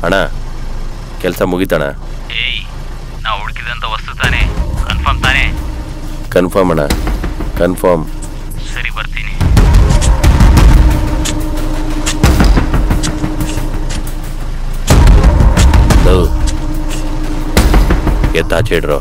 ಅಣ್ಣ ಕೆಲಸ ಮುಗಿತಣ್ಣ. ಏಯ್, ನಾವು ಹುಡುಕಿದಂಥ ವಸ್ತು ತಾನೇ? ಕನ್ಫರ್ಮ್ ತಾನೇ? ಕನ್ಫರ್ಮ್ ಅಣ್ಣ, ಕನ್ಫರ್ಮ್. ಸರಿ, ಬರ್ತೀನಿ. ಎತ್ತಾಚೆ ಇಡ್ರೋ.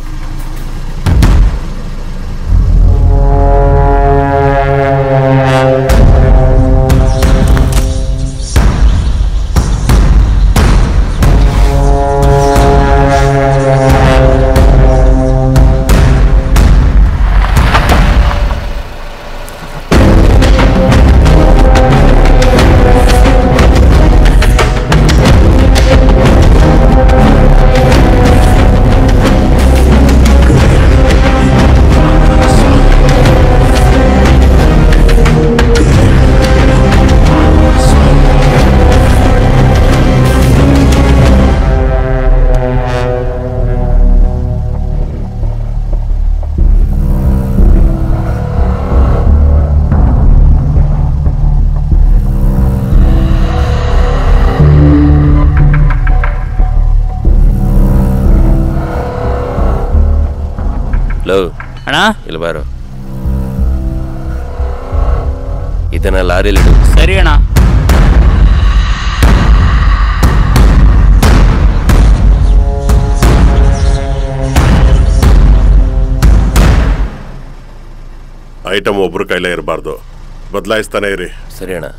ಅಣ್ಣ ಇಲ್ಲಿ ಬಾರು, ಇದನ್ನ ಲಾರಿಲಿ ಇಡು. ಸರಿ ಅಣ್ಣ. ಐಟಮ್ ಒಬ್ರು ಕೈಲೇ ಇರಬಾರ್ದು, ಬದಲಾಯಿಸ್ತಾನೆ ಇರಿ. ಸರಿ ಅಣ್ಣ.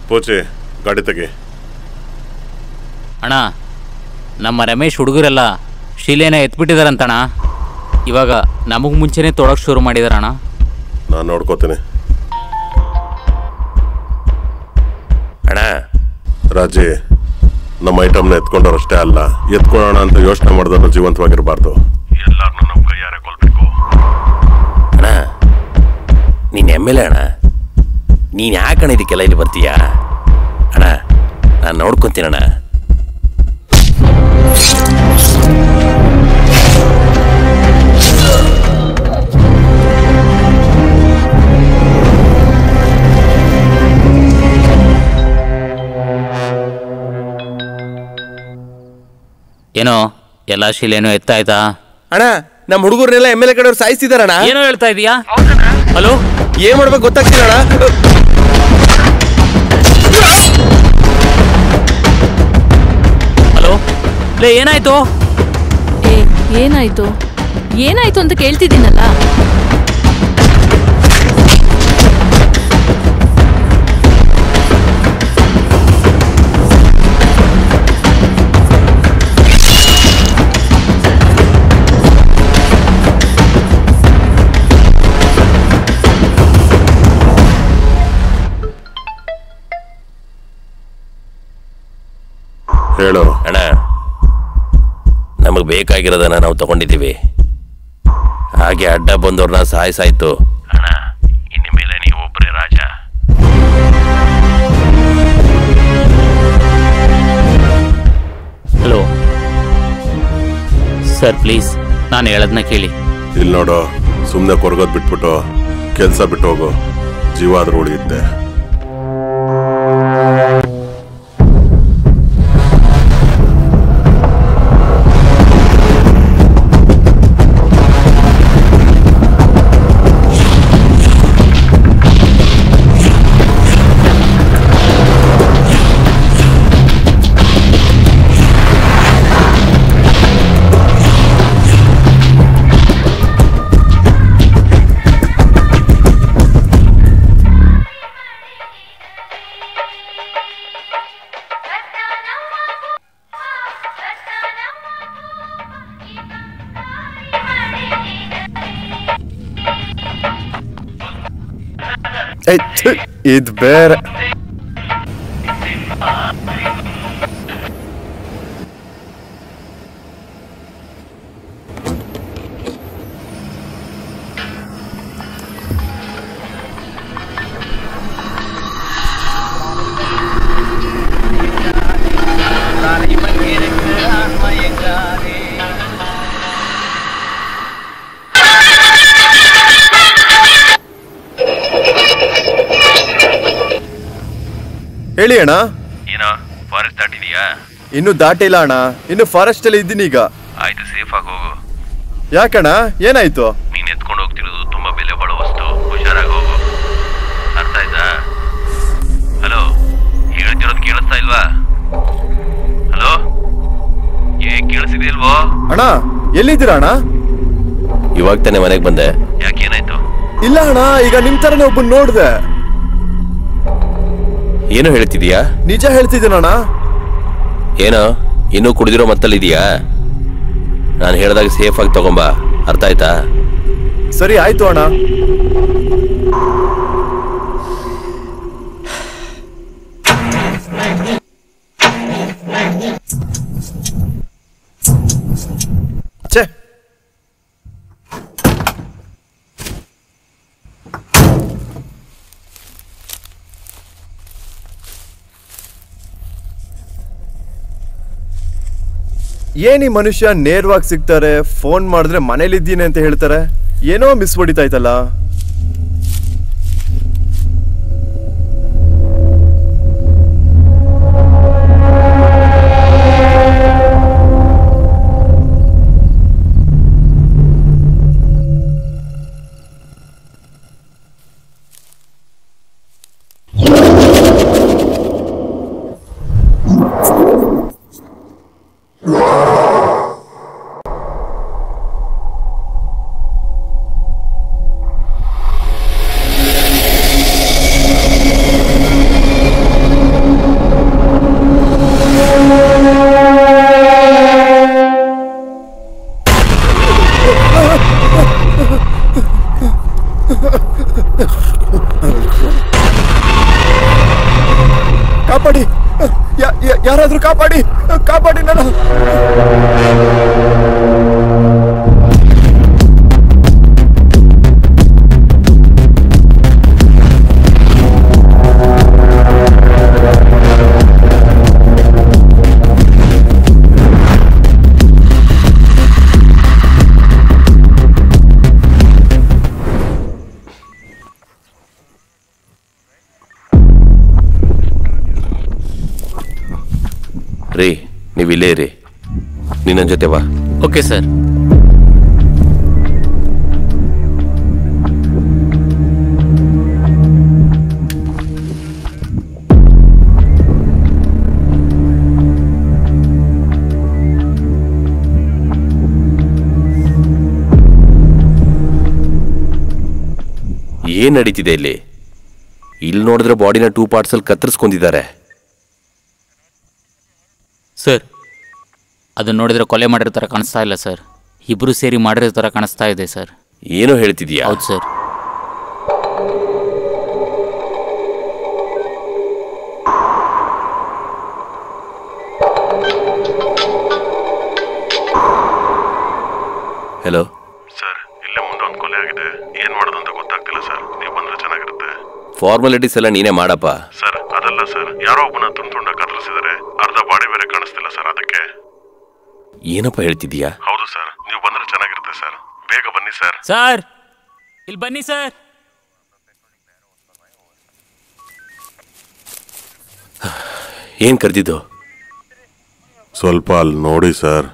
ಪೋಚೆ ಗಾಡಿ ತೆಗಿ. ಅಣ್ಣ, ನಮ್ಮ ರಮೇಶ್ ಹುಡುಗರೆಲ್ಲ ಶೀಲೆನ ಎತ್ಬಿಟ್ಟಿದಾರಂತಣ್ಣ. ಇವಾಗ ನಮಗೆ ಮುಂಚೆನೇ ತೊಡೋಕೆ ಶುರು ಮಾಡಿದಾರಣ್ಣ. ನಾನು ನೋಡ್ಕೋತೀನಿ. ಅಣ್ಣ ರಾಜಿ, ನಮ್ಮ ಐಟಮ್ನ ಎತ್ಕೊಂಡವ್ರಷ್ಟೇ ಅಲ್ಲ, ಎತ್ಕೊಳ್ಳೋಣ ಅಂತ ಯೋಚನೆ ಮಾಡಿದವರು ಜೀವಂತವಾಗಿರಬಾರ್ದು. ಎಲ್ಲಾರನ್ನೂ ನಮ್ಮ ಕೈಯಾರೆ ಕೊಲ್ಬೇಕು. ಅಣ್ಣ ನೀನು ಎಮ್ಮೆಲೆ ಅಣ್ಣ, ನೀನು ಯಾಕಣ್ಣ ಇದಕ್ಕೆಲ್ಲ ಇಲ್ಲಿ ಬರ್ತೀಯಾ? ಅಣ್ಣ ನಾನು ನೋಡ್ಕೊತೀನಣ್ಣ. ಏನೋ ಎಲ್ಲ ಶೀಲೇನೋ ಎತ್ತಾಯ್ತಾ? ಅಣ್ಣ ನಮ್ಮ ಹುಡುಗರನ್ನೆಲ್ಲ ಎಮ್ಮೆಲೆ ಕಡೆಯವ್ರು ಸಾಯಿಸ್ತಿದಾರಣ್ಣ. ಏನೋ ಹೇಳ್ತಾ ಇದೀಯಾ? ಹಲೋ, ಏನ್ ಮಾಡ್ಬೇಕು ಗೊತ್ತಾಗ್ತಿಲ್ಲ. ಹಲೋ ಲೇ, ಏನಾಯ್ತು? ಏನಾಯ್ತು ಏನಾಯ್ತು ಅಂತ ಕೇಳ್ತಿದ್ದೀನಲ್ಲ. ಹೇಳು ಅಣ್ಣ, ನಮಗೆ ಬೇಕಾಗಿರೋದನ್ನ ನಾವು ತಗೊಂಡಿದ್ದೀವಿ. ಹಾಗೆ ಅಡ್ಡ ಬಂದವ್ರನ್ನ ಸಾಯಿಸಾಯ್ತು ಅಣ್ಣ. ಇನ್ನು ಮೇಲೆ ನೀವು ಒಬ್ಬರೇ ರಾಜ. ಹಲೋ ಸರ್, ಪ್ಲೀಸ್ ನಾನು ಹೇಳೋದನ್ನ ಕೇಳಿ. ಇಲ್ಲಿ ನೋಡು, ಸುಮ್ಮನೆ ಕೊರಗೋದು ಬಿಟ್ಬಿಟ್ಟು ಕೆಲಸ ಬಿಟ್ಟು ಹೋಗು. ಜೀವ ಆದ್ರೂ ಉಳಿಯುತ್ತೆ. ಇದು ಬೇರೆ. ಹೇಳಿ ಅಣ್ಣ. ಏನೋ ಫಾರೆಸ್ಟ್ ದಾಟಿದೀಯಾ? ಇನ್ನು ದಾಟಿಲ್ಲ ಅಣ್ಣ, ಇನ್ನು ಫಾರೆಸ್ಟ್ ಅಲ್ಲಿ ಇದ್ದೀನಿ ಈಗ. ಆಯ್ತು, ಸೇಫ್ ಆಗಿ ಹೋಗು. ಯಾಕಣ್ಣ, ಏನಾಯ್ತು? ನೀನ್ ಎತ್ಕೊಂಡು ಹೋಗ್ತಿರೋದು ತುಂಬಾ ಬೆಲೆ ಬಾಳೋ ವಸ್ತು, ಹುಷಾರಾಗಿ ಹೋಗು. ಅರ್ಥ ಆಯ್ತಾ? ಹಲೋ, ಹೇಳ್ತಿರೋದು ಕೇಳಿಸ್ತಾ ಇಲ್ವಾ? ಹಲೋ, ಕೇಳಿಸಿದೆಯಲ್ವೋ? ಅಣ್ಣ ಎಲ್ಲಿದ್ದೀರಾ ಅಣ್ಣ? ಇವಾಗ ತಾನೇ ಮನೆಗೆ ಬಂದೆ. ಯಾಕೇನಾಯ್ತು? ಇಲ್ಲ ಅಣ್ಣ, ಈಗ ನಿಮ್ ತರನೇ ಒಬ್ಬನ್ ನೋಡ್ದೆ. ಏನು ಹೇಳ್ತಿದೀಯಾ? ನಿಜ ಹೇಳ್ತಿದ್ದೀನಣ್ಣ. ಏನೋ ಇನ್ನೂ ಕುಡಿದಿರೋ ಮತ್ತಲ್ಲಿದೀಯಾ? ನಾನು ಹೇಳ್ದಾಗ ಸೇಫ್ ಆಗಿ ತಗೊಂಬಾ, ಅರ್ಥ ಆಯ್ತಾ? ಸರಿ ಆಯ್ತು ಅಣ್ಣ. ಛೇ, ಏನಿ ಮನುಷ್ಯ ನೇರವಾಗಿ ಸಿಗ್ತಾರೆ, ಫೋನ್ ಮಾಡಿದ್ರೆ ಮನೇಲಿದ್ದೀನಿ ಅಂತ ಹೇಳ್ತಾರೆ. ಏನೋ ಮಿಸ್ ಹೊಡಿತಾಯ್ತಲ್ಲ. ಕಾಪಾಡಿ, ಯಾರಾದ್ರೂ ಕಾಪಾಡಿ, ಕಾಪಾಡಿ ನಾನು. ರೀ, ನೀವು ಇಲ್ಲೇ ಇರಿ, ನೀನು ನನ್ನ ಜೊತೆ ಬಾ. Okay sir. ಏನ್ ನಡೀತಿದೆ ಇಲ್ಲಿ? ಇಲ್ಲಿ ನೋಡಿದ್ರೆ ಬಾಡಿನ 2 ಪಾರ್ಟ್ಸಲ್ಲಿ ಕತ್ತರಿಸ್ಕೊಂಡಿದ್ದಾರೆ. ಸರ್, ಅದನ್ನ ನೋಡಿದ್ರೆ ಕೊಲೆ ಮಾಡಿರೋ ಥರ ಕಾಣಿಸ್ತಾ ಇಲ್ಲ ಸರ್. ಇಬ್ಬರು ಸೇರಿ ಮಾಡಿರೋ ಥರ ಕಾಣಿಸ್ತಾ ಇದೆ ಸರ್. ಏನೋ ಹೇಳ್ತಿದೀಯಾ? ಹೌದು ಸರ್. ಹಲೋ ಸರ್, ಇಲ್ಲೇ ಮುಂದೆ ಒಂದು ಕೊಲೆ ಆಗಿದೆ. ಏನ್ ಮಾಡೋದು ಅಂತ ಗೊತ್ತಾಗ್ತಿಲ್ಲ ಸರ್. ನೀವು ಬಂದ್ರೆ ಚೆನ್ನಾಗಿರುತ್ತೆ. ಫಾರ್ಮಾಲಿಟೀಸ್ ಎಲ್ಲ ನೀನೇ ಮಾಡಪ್ಪ. ಸರ್ ಅದಲ್ಲ ಸರ್, ಯಾರೋ ಒಬ್ಬನ ತುಂಡ ಕತ್ತರಿಸಿದ್ದಾರೆ. ಅರ್ಧ ಬಾಡಿ ಬೇರೆ ಕಾಣಿಸ್ತಿಲ್ಲ ಸರ್, ಅದಕ್ಕೆ. ಏನಪ್ಪ ಹೇಳ್ತಿದೀಯಾ? ಹೌದು ಸರ್, ನೀವು ಬಂದ್ರೆ ಚೆನ್ನಾಗಿರುತ್ತೆ ಸರ್. ಬೇಗ ಬನ್ನಿ ಸರ್. ಸರ್, ಇಲ್ಲಿ ಬನ್ನಿ ಸರ್. ಏನ್ ಕರೆದಿದ್ದು? ಸ್ವಲ್ಪ ಅಲ್ಲಿ ನೋಡಿ ಸರ್.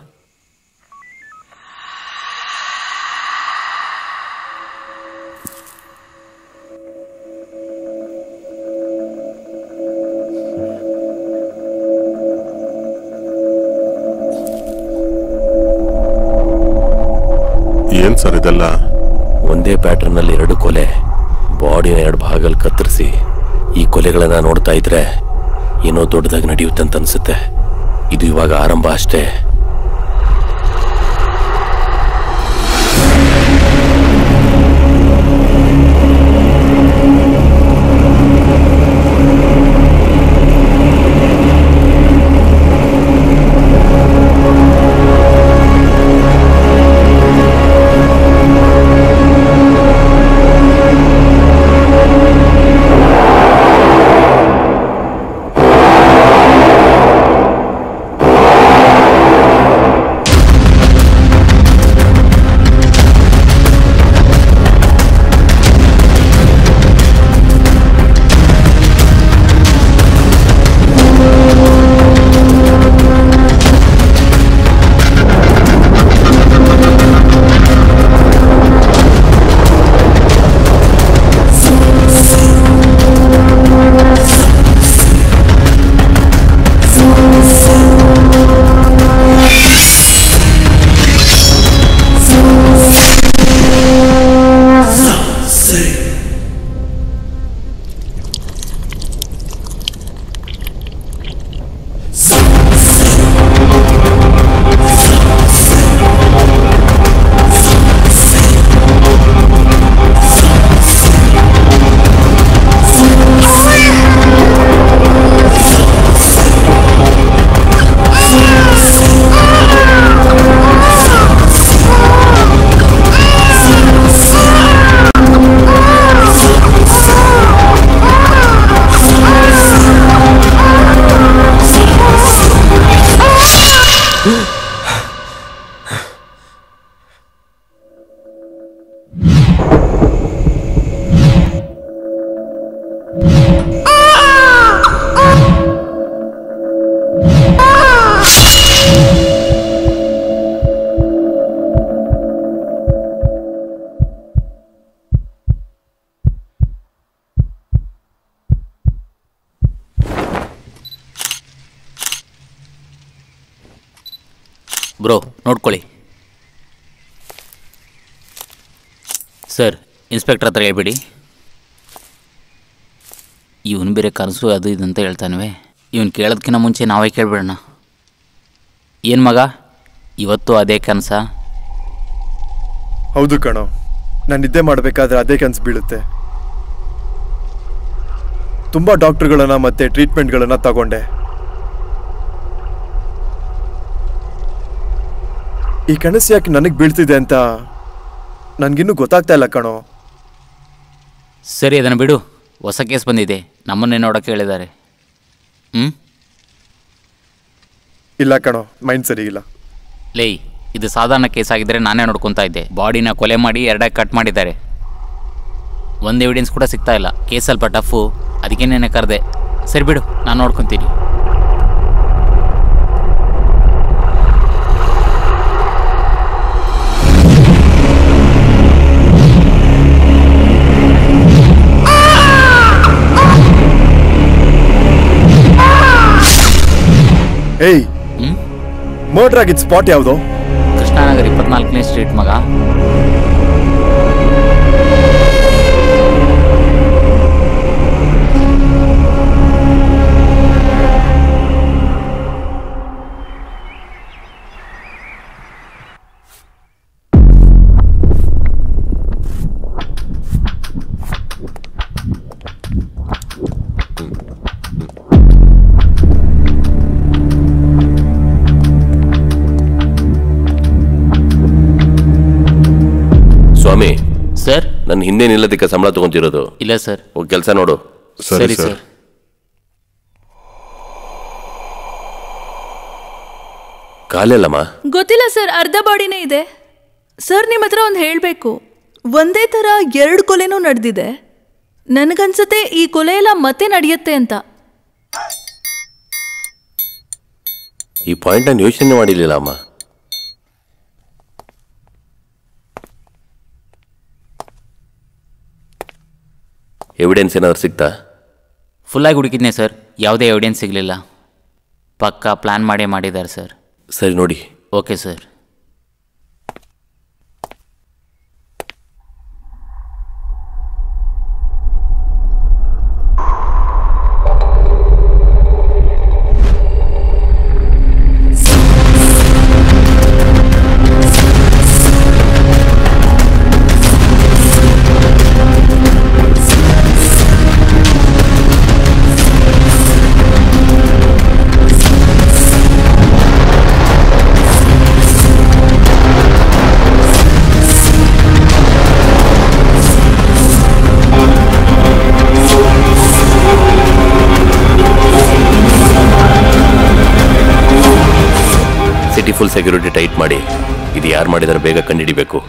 ಏನ್ ಸರ್ ಇದೆಲ್ಲ? ಒಂದೇ ಪ್ಯಾಟರ್ನ್ ನಲ್ಲಿ 2 ಕೊಲೆ, ಬಾಡಿನ 2 ಭಾಗದಲ್ಲಿ ಕತ್ತರಿಸಿ. ಈ ಕೊಲೆಗಳನ್ನ ನೋಡ್ತಾ ಇದ್ರೆ ಏನೋ ದೊಡ್ಡದಾಗಿ ನಡೆಯುತ್ತಂತ ಅನ್ಸುತ್ತೆ. ಇದು ಇವಾಗ ಆರಂಭ ಅಷ್ಟೇ. ಬ್ರೋ ನೋಡ್ಕೊಳ್ಳಿ. ಸರ್, ಇನ್ಸ್ಪೆಕ್ಟರ್ ಹತ್ರ ಹೇಳ್ಬಿಡಿ. ಇವನು ಬೇರೆ ಕನಸು ಅದು ಇದು ಅಂತ ಹೇಳ್ತಾನವೆ. ಇವನು ಕೇಳೋದಕ್ಕಿಂತ ಮುಂಚೆ ನಾವೇ ಕೇಳ್ಬಿಡೋಣ. ಏನು ಮಗ, ಇವತ್ತು ಅದೇ ಕನಸ? ಹೌದು ಕಣೋ, ನಾನು ನಿದ್ದೆ ಮಾಡಬೇಕಾದ್ರೆ ಅದೇ ಕನಸು ಬೀಳುತ್ತೆ. ತುಂಬ ಡಾಕ್ಟ್ರುಗಳನ್ನ ಮತ್ತೆ ಟ್ರೀಟ್ಮೆಂಟ್ಗಳನ್ನ ತಗೊಂಡೆ. ಈ ಕನಸು ಯಾಕೆ ನನಗೆ ಬೀಳ್ತಿದೆ ಅಂತ ನನಗಿನ್ನೂ ಗೊತ್ತಾಗ್ತಾ ಇಲ್ಲ ಕಣೋ. ಸರಿ, ಅದನ್ನು ಬಿಡು. ಹೊಸ ಕೇಸ್ ಬಂದಿದೆ, ನಮ್ಮನ್ನೇ ನೋಡೋಕ್ಕೆ ಹೇಳಿದ್ದಾರೆ. ಇಲ್ಲ ಕಣೋ, ಮೈಂಡ್ ಸರಿ ಇಲ್ಲ. ಲೇಯ್, ಇದು ಸಾಧಾರಣ ಕೇಸ್ ಆಗಿದ್ದರೆ ನಾನೇ ನೋಡ್ಕೊತಾ ಇದ್ದೆ. ಬಾಡಿನ ಕೊಲೆ ಮಾಡಿ ಎರಡಾಗಿ ಕಟ್ ಮಾಡಿದ್ದಾರೆ. ಒಂದು ಎವಿಡೆನ್ಸ್ ಕೂಡ ಸಿಗ್ತಾ ಇಲ್ಲ. ಕೇಸ್ ಸ್ವಲ್ಪ ಟಫು, ಅದಕ್ಕೇನೇನೆ ಕರೆದೆ. ಸರಿ ಬಿಡು, ನಾನು ನೋಡ್ಕೊತೀನಿ. ಏಯ್, ಮರ್ಡರ್ ಆಗಿದ್ದ ಸ್ಪಾಟ್ ಯಾವುದು? ಕೃಷ್ಣನಗರ್ 24ನೇ ಸ್ಟ್ರೀಟ್ ಮಗ. ಸ್ವಾಮಿ ಸರ್, ನನ್ನ ಹಿಂದೆ ನಿಲ್ಲದಕ್ಕೆ ಸಂಬಳ ತಗೊಂತಿರೋದು? ಇಲ್ಲ ಸರ್. ಹೋಗಿ ಕೆಲಸ ನೋಡು. ಸರಿ ಸರ್. ಕಾಲೆಲ್ಲಮ್ಮ? ಗೊತ್ತಿಲ್ಲ ಸರ್, ಅರ್ಧ ಬಾಡಿನೇ ಇದೆ. ಸರ್, ನಿಮ್ಮ ಹತ್ರ ಒಂದು ಹೇಳಬೇಕು. ಒಂದೇ ಥರ 2 ಕೊಲೆನೂ ನಡೆದಿದೆ. ನನಗನ್ಸುತ್ತೆ ಈ ಕೊಲೆ ಎಲ್ಲ ಮತ್ತೆ ನಡೆಯುತ್ತೆ ಅಂತ. ಈ ಪಾಯಿಂಟ್ ನಾನು ಯೋಚನೆ ಮಾಡಿರಲಿಲ್ಲ ಅಮ್ಮ. ಎವಿಡೆನ್ಸ್ ಏನಾದ್ರು ಸಿಗ್ತಾ? ಫುಲ್ಲಾಗಿ ಹುಡುಕಿದ್ನೆ ಸರ್, ಯಾವುದೇ ಎವಿಡೆನ್ಸ್ ಸಿಗಲಿಲ್ಲ. ಪಕ್ಕಾ ಪ್ಲ್ಯಾನ್ ಮಾಡೇ ಮಾಡಿದ್ದಾರೆ ಸರ್. ಸರಿ ನೋಡಿ. Okay sir. Full security tight ಮಾಡಿ, ಇದು ಯಾರು ಮಾಡಿದಾರೆ ಬೇಗ ಕಂಡುಹಿಡಿಬೇಕು.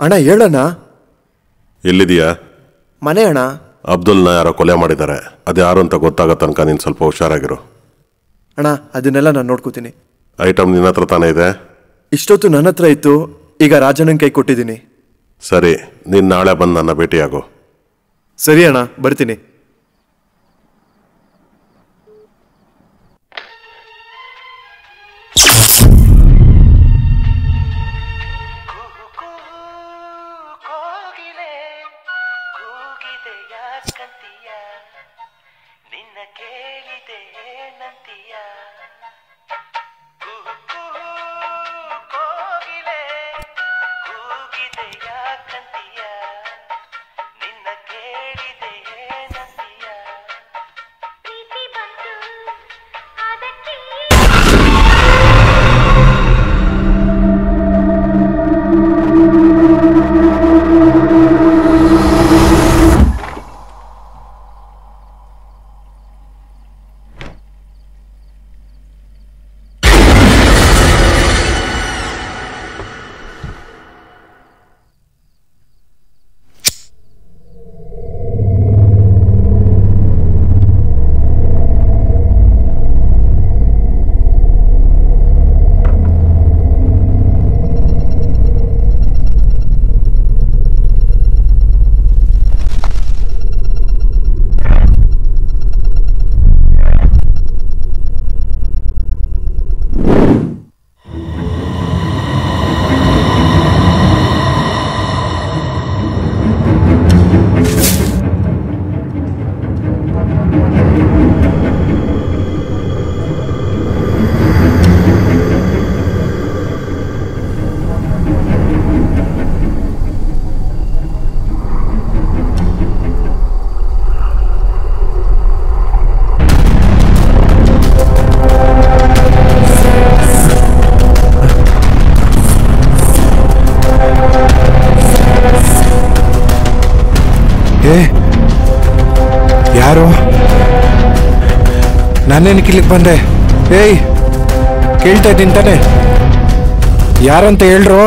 ಅಣ್ಣ ಹೇಳಣ್ಣ. ಎಲ್ಲಿದೀಯಾ? ಮನೆ ಅಣ್ಣ. ಅಬ್ದುಲ್ನ ಯಾರೋ ಕೊಲೆ ಮಾಡಿದ್ದಾರೆ. ಅದು ಯಾರು ಅಂತ ಗೊತ್ತಾಗೋ ತನಕ ನೀನು ಸ್ವಲ್ಪ ಹುಷಾರಾಗಿರು. ಅಣ್ಣ, ಅದನ್ನೆಲ್ಲ ನಾನು ನೋಡ್ಕೋತೀನಿ. ಐಟಮ್ ನಿನ್ನ ಹತ್ರ ತಾನೇ ಇದೆ? ಇಷ್ಟೊತ್ತು ನನ್ನ ಹತ್ರ ಇತ್ತು, ಈಗ ರಾಜಣ್ಣನ ಕೈ ಕೊಟ್ಟಿದ್ದೀನಿ. ಸರಿ, ನೀನು ನಾಳೆ ಬಂದು ನನ್ನ ಭೇಟಿಯಾಗು. ಸರಿ ಅಣ್ಣ, ಬರ್ತೀನಿ. ನಿನ್ನ ಕೇಳಿದೆ ನಾನೇನಕ್ಕೆ ಇಲ್ಲಿಗೆ ಬಂದೆ? ಏಯ್, ಕೇಳ್ತಾ ಇದ್ದೀನಿ ತಾನೆ? ಯಾರಂತ ಹೇಳ್ರು?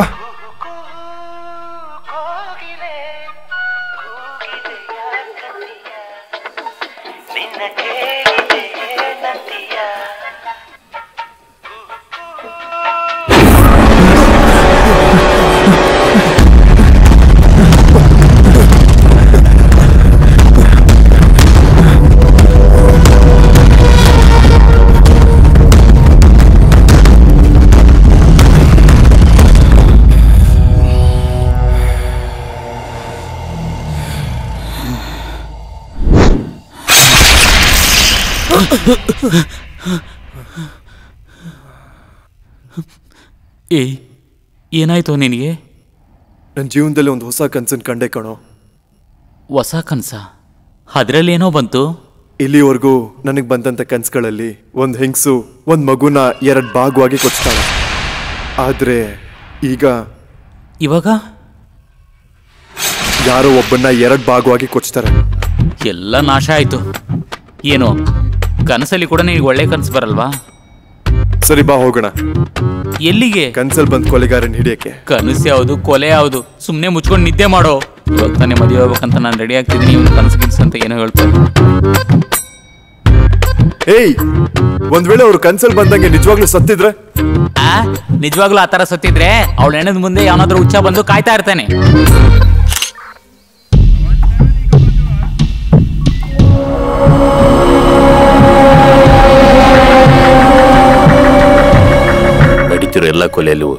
ಏಯ್, ಏನಾಯ್ತು ನಿನಗೆ? ನನ್ನ ಜೀವನದಲ್ಲಿ ಒಂದು ಹೊಸ ಕನ್ಸನ್ ಕಂಡೆ ಕಣೋ. ಹೊಸ ಕನಸ? ಅದರಲ್ಲಿ ಏನೋ ಬಂತು? ಇಲ್ಲಿವರೆಗೂ ನನಗೆ ಬಂದಂಥ ಕನ್ಸುಗಳಲ್ಲಿ ಒಂದು ಹೆಂಗಸು ಒಂದು ಮಗುನ 2 ಭಾಗವಾಗಿ ಕೊಚ್ತಾಳೆ. ಆದರೆ ಇವಾಗ ಯಾರೋ ಒಬ್ಬನ್ನ 2 ಭಾಗವಾಗಿ ಕೊಚ್ತಾರೆ. ಎಲ್ಲ ನಾಶ ಆಯ್ತು. ಏನು ಕನಸಲ್ಲಿ ಕೂಡ ನಿನಗೆ ಒಳ್ಳೆ ಕನಸು ಬರಲ್ವಾ? ಸರಿ ಬಾ ಹೋಗೋಣ. ಎಲ್ಲಿಗೆ? ಕನ್ಸಲ್ ಬಂದ್ ಕೊಲೆಗಾರನ್ ಹಿಡಿಯಕ್ಕೆ. ಕನಸು ಯಾವುದು, ಕೊಲೆ ಯಾವುದು? ಸುಮ್ಮನೆ ಮುಚ್ಕೊಂಡು ನಿದ್ದೆ ಮಾಡೋ. ಇವಾಗ ತಾನೇ ಮದುವೆ ಹೋಗ್ಬೇಕಂತ ನಾನು ರೆಡಿ ಆಗ್ತಿದ್ದೀನಿ, ಇವನು ಕನಸು ಗಿನ್ಸು ಅಂತ ಏನೋ ಹೇಳ್ತಾರೆ. ಏಯ್, ಒಂದ್ ವೇಳೆ ಅವ್ರು ಕನ್ಸಲ್ ಬಂದಂಗೆ ನಿಜವಾಗ್ಲೂ ಸತ್ತಿದ್ರೆ? ನಿಜವಾಗ್ಲೂ ಆ ಥರ ಸತ್ತಿದ್ರೆ ಅವಳು ಹೆಣದ ಮುಂದೆ ಯಾವನಾದ್ರೂ ಹುಚ್ಚ ಬಂದು ಕಾಯ್ತಾ ಇರ್ತಾನೆ. ನಡೀತಿರೋ ಎಲ್ಲ ಕೊಲೆಯಲ್ಲೂ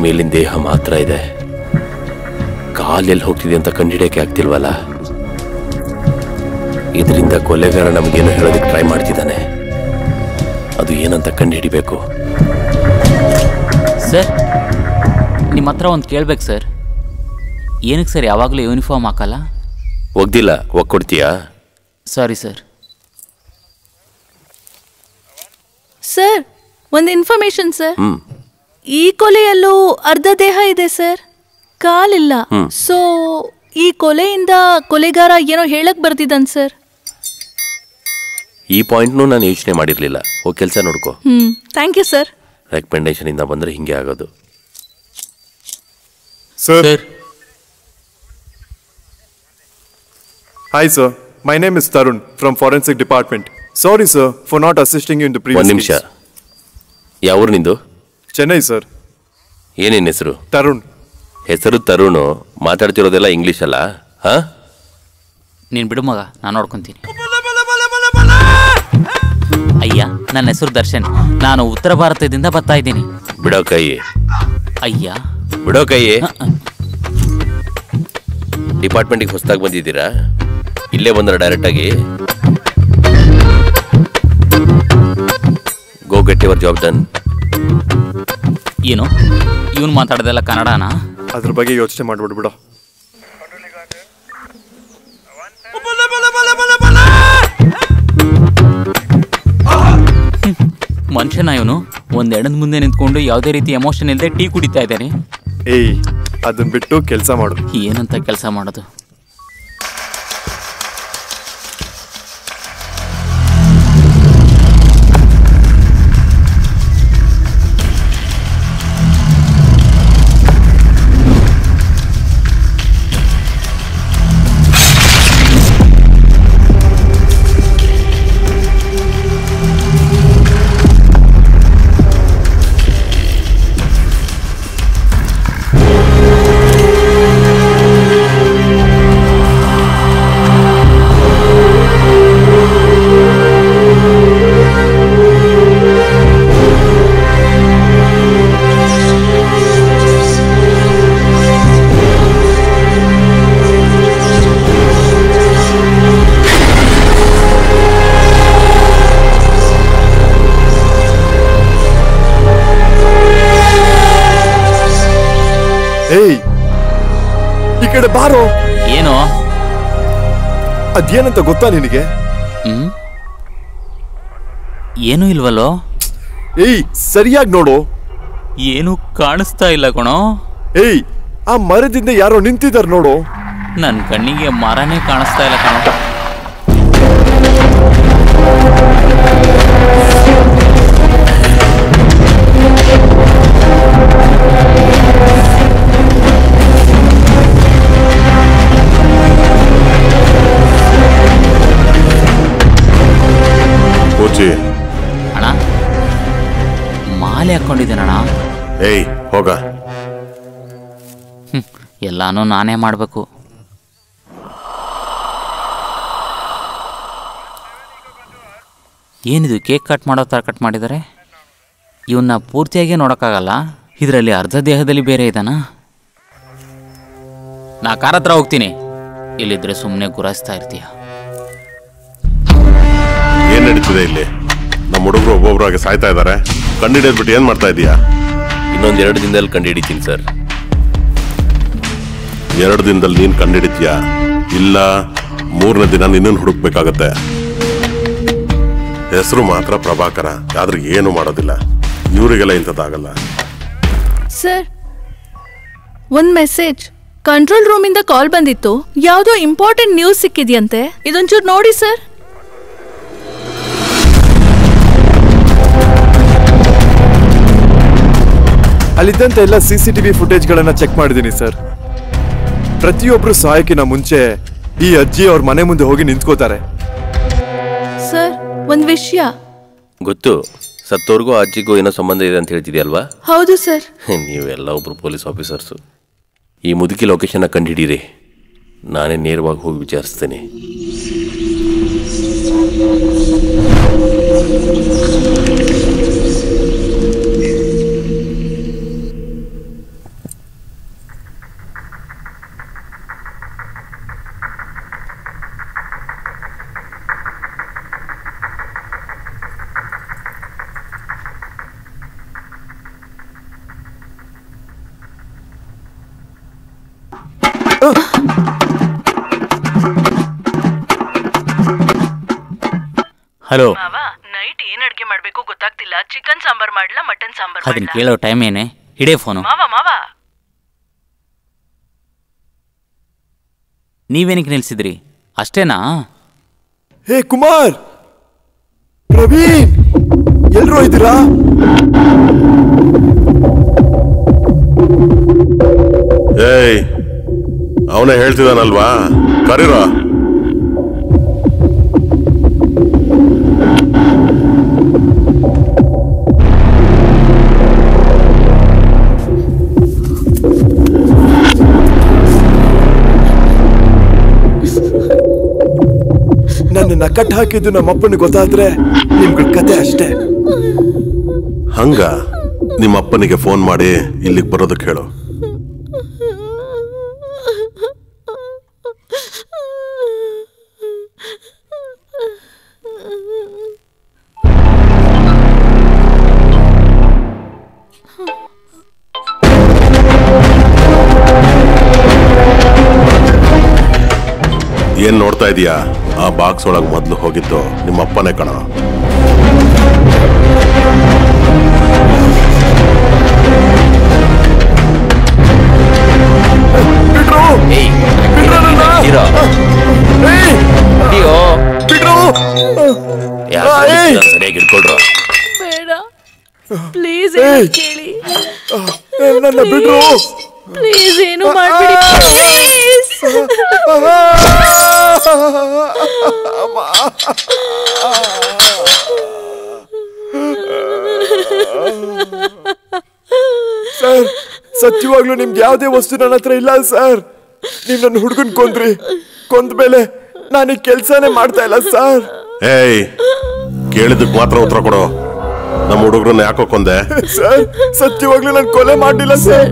ಮೇಲಿನ ದೇಹ ಮಾತ್ರ ಇದೆ. ಕಾಲೆಲ್ಲಿ ಹೋಗ್ತಿದೆ ಅಂತ ಕಂಡುಹಿಡಿಯಕ್ಕೆ ಆಗ್ತಿಲ್ವಲ್ಲ. ಇದರಿಂದ ಕೊಲೆಗಾರ ನಮಗೇನು ಹೇಳೋದಕ್ಕೆ ಟ್ರೈ ಮಾಡ್ತಿದ್ದಾನೆ. ಅದು ಏನಂತ ಕಂಡುಹಿಡಿಬೇಕು. ಸರ್, ನಿಮ್ಮ ಹತ್ರ ಒಂದು ಕೇಳ್ಬೇಕು ಸರ್. ಏನಕ್ಕೆ ಸರ್ ಯಾವಾಗಲೂ ಯೂನಿಫಾರ್ಮ್ ಹಾಕಲ್ಲ? ಒಗ್ದಿಲ್ಲ, ಒಗ್ಕೊಡ್ತೀಯಾ? Sorry sir. ಸರ್, ಒಂದು ಇನ್ಫಾರ್ಮೇಶನ್ ಸರ್. ಈ ಕೊಲೆಯಲ್ಲೂ ಅರ್ಧ ದೇಹ ಇದೆ ಸರ್, ಕಾಲಿಲ್ಲ. ಸೊ ಈ ಕೊಲೆಯಿಂದ ಕೊಲೆಗಾರ ಏನೋ ಹೇಳಕ್ ಬರ್ತಿದ್ದಾನೆ ಸರ್. ಈ ಪಾಯಿಂಟ್ನು ನಾನು ಯೋಚನೆ ಮಾಡಿರ್ಲಿಲ್ಲ. ಹೋಗಿ ಕೆಲಸ ನೋಡ್ಕೋ. Thank you sir. ರೆಕಮೆಂಡೇಶನ್ ಇಂದ ಬಂದ್ರೆ ಹಿಂಗೆ ಆಗೋದು. Sir, hi sir, my name is Tarun from forensic department. Sorry sir for not assisting you in the previous. ಒಂದು ನಿಮಿಷ, ಯಾವ ಊರು ನಿಂದು? ಚೆನ್ನೈ ಸರ್. ಏನೇನು ಹೆಸರು? ತರುಣ್. ಹೆಸರು ತರುಣು, ಮಾತಾಡ್ತಿರೋದೆಲ್ಲ ಇಂಗ್ಲೀಷ್ ಅಲ್ಲ? ಹಾ, ನೀನು ಬಿಡು ಮಗ, ನಾನು ನೋಡ್ಕೊತೀನಿ. ಅಯ್ಯ, ನನ್ನ ಹೆಸರು ದರ್ಶನ್. ನಾನು ಉತ್ತರ ಭಾರತದಿಂದ ಬರ್ತಾ ಇದ್ದೀನಿ. ಬಿಡೋ ಕೈ. ಅಯ್ಯ ಬಿಡೋ ಕೈ. ಡಿಪಾರ್ಟ್ಮೆಂಟಿಗೆ ಹೊಸದಾಗಿ ಬಂದಿದ್ದೀರಾ? ಇಲ್ಲೇ ಬಂದ್ರ ಡೈರೆಕ್ಟಾಗಿ? ಗೋ ಗೆಟ್ ಯುವರ್ ಜಾಬ್ ಡನ್. ಏನು ಇವನು ಮಾತಾಡೋದೆಲ್ಲ ಕನ್ನಡನಾ? ಅದ್ರ ಬಗ್ಗೆ ಯೋಚನೆ ಮಾಡ್ಬಿಡು ಬಿಡೋ. ಮನುಷ್ಯನ ಇವನು. ಒಂದು ಎಡದ ಮುಂದೆ ನಿಂತ್ಕೊಂಡು ಯಾವುದೇ ರೀತಿ ಎಮೋಷನ್ ಇಲ್ಲದೆ ಟೀ ಕುಡಿತಾ ಇದ್ದಾನೆ. ಏಯ್, ಅದನ್ನ ಬಿಟ್ಟು ಕೆಲಸ ಮಾಡು. ಏನಂತ ಕೆಲಸ ಮಾಡೋದು? ಏಯ್, ಈ ಕಡೆ ಬಾರೋ. ಏನು? ಅದೇನಂತ ಗೊತ್ತಾ ನಿನಗೆ? ಏನೂ ಇಲ್ವಲ್ಲೋ? ಏಯ್, ಸರಿಯಾಗಿ ನೋಡು. ಏನು ಕಾಣಿಸ್ತಾ ಇಲ್ಲ ಕಣೋ. ಏಯ್, ಆ ಮರದಿಂದ ಯಾರೋ ನಿಂತಿದ್ದಾರೆ ನೋಡು. ನನ್ನ ಕಣ್ಣಿಗೆ ಮರನೇ ಕಾಣಿಸ್ತಾ ಇಲ್ಲ ಕಣೋ. ಮಾಲೆ ಹಾಕ್ಕೊಂಡಿದ್ದೀನಣ್ಣ. ಏಯ್ ಹೋಗ. ಎಲ್ಲಾನು ನಾನೇ ಮಾಡಬೇಕು. ಏನಿದು ಕೇಕ್ ಕಟ್ ಮಾಡೋ ಥರ ಕಟ್ ಮಾಡಿದ್ದಾರೆ? ಇವನ್ನ ಪೂರ್ತಿಯಾಗಿ ನೋಡೋಕ್ಕಾಗಲ್ಲ. ಇದರಲ್ಲಿ ಅರ್ಧ ದೇಹದಲ್ಲಿ ಬೇರೆ ಇದ್ದಾನಾ? ನಾ ಕಾರ್ ಹತ್ರ ಹೋಗ್ತೀನಿ. ಇಲ್ಲಿದ್ರೆ ಸುಮ್ಮನೆ ಗುರಾಯಿಸ್ತಾ ಇರ್ತೀಯ. ಏನ್ ನಡೀತಿದೆ ಇಲ್ಲಿ? ನಮ್ಮ ಹುಡುಗರು ಒಬ್ಬೊಬ್ರಾಗೆ ಸಾಯ್ತಾ ಇದ್ದಾರೆ. ಕಂಡಿಡಿದ್ಬಿಟ್ಟು ಏನ್ ಮಾಡ್ತಾ ಇದೀಯಾ? ಇನ್ನೊಂದು 2 ದಿನದಲ್ಲಿ ಕಂಡುಹಿಡಿತೀನಿ ಸರ್. 2 ದಿನದಲ್ಲಿ ನೀನ್ ಕಂಡಿಡಿತೀಯಾ? ಇಲ್ಲ 3ನೇ ದಿನ ನಿನ್ನನ್ನು ಹುಡುಕ್ಬೇಕಾಗತ್ತೆ. ಹೆಸರು ಮಾತ್ರ ಪ್ರಭಾಕರ, ಆದ್ರೆ ಏನು ಮಾಡೋದಿಲ್ಲ. ಇವರಿಗೆಲ್ಲ ಇಂಥದ್ದಾಗಲ್ಲ. ಸರ್, ಒಂದ್ ಮೆಸೇಜ್ ಕಂಟ್ರೋಲ್ ರೂಮಿಂದ ಕಾಲ್ ಬಂದಿತ್ತು. ಯಾವುದೋ ಇಂಪಾರ್ಟೆಂಟ್ ನ್ಯೂಸ್ ಸಿಕ್ಕಿದ್ಯಂತೆ. ಇದೊಂಚೂರು ನೋಡಿ ಸರ್. ಅಲ್ಲಿದ್ದಂತ ಎಲ್ಲ CCTV ಫುಟೇಜ್ಗಳನ್ನ ಚೆಕ್ ಮಾಡಿದ್ದೀನಿ ಸರ್. ಪ್ರತಿಯೊಬ್ರು ಸಹಾಯಕ್ಕಿನ ಮುಂಚೆ ಈ ಅಜ್ಜಿ ಅವ್ರ ಮನೆ ಮುಂದೆ ಹೋಗಿ ನಿಂತ್ಕೋತಾರೆ. ಸರ್, ಒಂದ್ ವಿಷಯ ಗೊತ್ತು. ಸತ್ತೋರ್ಗೂ ಅಜ್ಜಿಗೂ ಏನೋ ಸಂಬಂಧ ಇದೆ ಅಂತ ಹೇಳ್ತಿದ್ಯಲ್ವಾ? ಹೌದು ಸರ್. ನೀವೆಲ್ಲ ಒಬ್ರು ಪೊಲೀಸ್ ಆಫೀಸರ್ಸು. ಈ ಮುದುಕಿ ಲೊಕೇಶನ್ನ ಕಂಡುಹಿಡೀರಿ. ನಾನೇ ನೇರವಾಗಿ ಹೋಗಿ ವಿಚಾರಿಸ್ತೇನೆ. ಹಲೋ. ನೈಟ್ ಏನ್ ಅಡ್ಗೆ ಮಾಡ್ಬೇಕು ಗೊತ್ತಾಗ್ತಿಲ್ಲ. ಚಿಕನ್ ಸಾಂಬಾರ್ ಮಾಡ್ಲಾ ಮಟನ್ ಸಾಂಬಾರ್ ಅದನ್ನ ಕೇಳೋ ಟೈಮ್ ಏನೇ? ಹಿಡೇ ಫೋನು. ಮಾವ ನೀವೇನಕ್ಕೆ ನಿಲ್ಸಿದ್ರಿ? ಅಷ್ಟೇನಾ? ಹೇ ಕುಮಾರ್, ಪ್ರವೀಣ್, ಎಲ್ರೂ ಇದ್ದೀರಾ? ಏಯ್, ಅವನೇ ಹೇಳ್ತಿದ್ದಾನಲ್ವಾ, ಕರೀರೋ. ನನ್ನನ್ನ ಕಟ್ ಹಾಕಿದ್ದು ನಮ್ಮಪ್ಪನ ಗೊತ್ತಾದ್ರೆ ನಿಮ್ಗಳ ಕತೆ ಅಷ್ಟೇ. ಹಂಗ ನಿಮ್ಮಪ್ಪನಿಗೆ ಫೋನ್ ಮಾಡಿ ಇಲ್ಲಿಗೆ ಬರೋದಕ್ಕೆ ಹೇಳು. ಏನ್ ನೋಡ್ತಾ ಇದೀಯಾ? ಆ ಬಾಕ್ಸ್ ಒಳಗೆ ಮೊದಲು ಹೋಗಿದ್ದು ನಿಮ್ಮಪ್ಪನೇ ಕಣ. ಸರಿಯಾಗಿ ಇಟ್ಕೊಳ್ರ. ಬೇಡ ಪ್ಲೀಸ್ ಕೇಳಿ. ನನ್ನ ಬಿಡ್ರು, ಪ್ಲೀಸ್ ಏನು ಮಾಡ್ಬಿಡಿ ಪ್ಲೀಸ್. ಸರ್, ಸತ್ಯವಾಗ್ಲೂ ನಿಮ್ಗೆ ಯಾವುದೇ ವಸ್ತು ನನ್ನ ಹತ್ರ ಇಲ್ಲ ಸರ್. ನೀವ್ ನನ್ನ ಹುಡುಗನ್ ಕೊಂದ ಮೇಲೆ ನಾನು ಈ ಕೆಲ್ಸನೇ ಮಾಡ್ತಾ ಇಲ್ಲ ಸರ್. ಏಯ್, ಕೇಳಿದಕ್ಕೆ ಮಾತ್ರ ಉತ್ತರ ಕೊಡು. ನಮ್ಮ ಹುಡುಗರನ್ನ ಯಾಕೋ ಕೊಂದೆ? ಸರ್, ಸತ್ಯವಾಗ್ಲೂ ನಾನು ಕೊಲೆ ಮಾಡಲಿಲ್ಲ ಸರ್.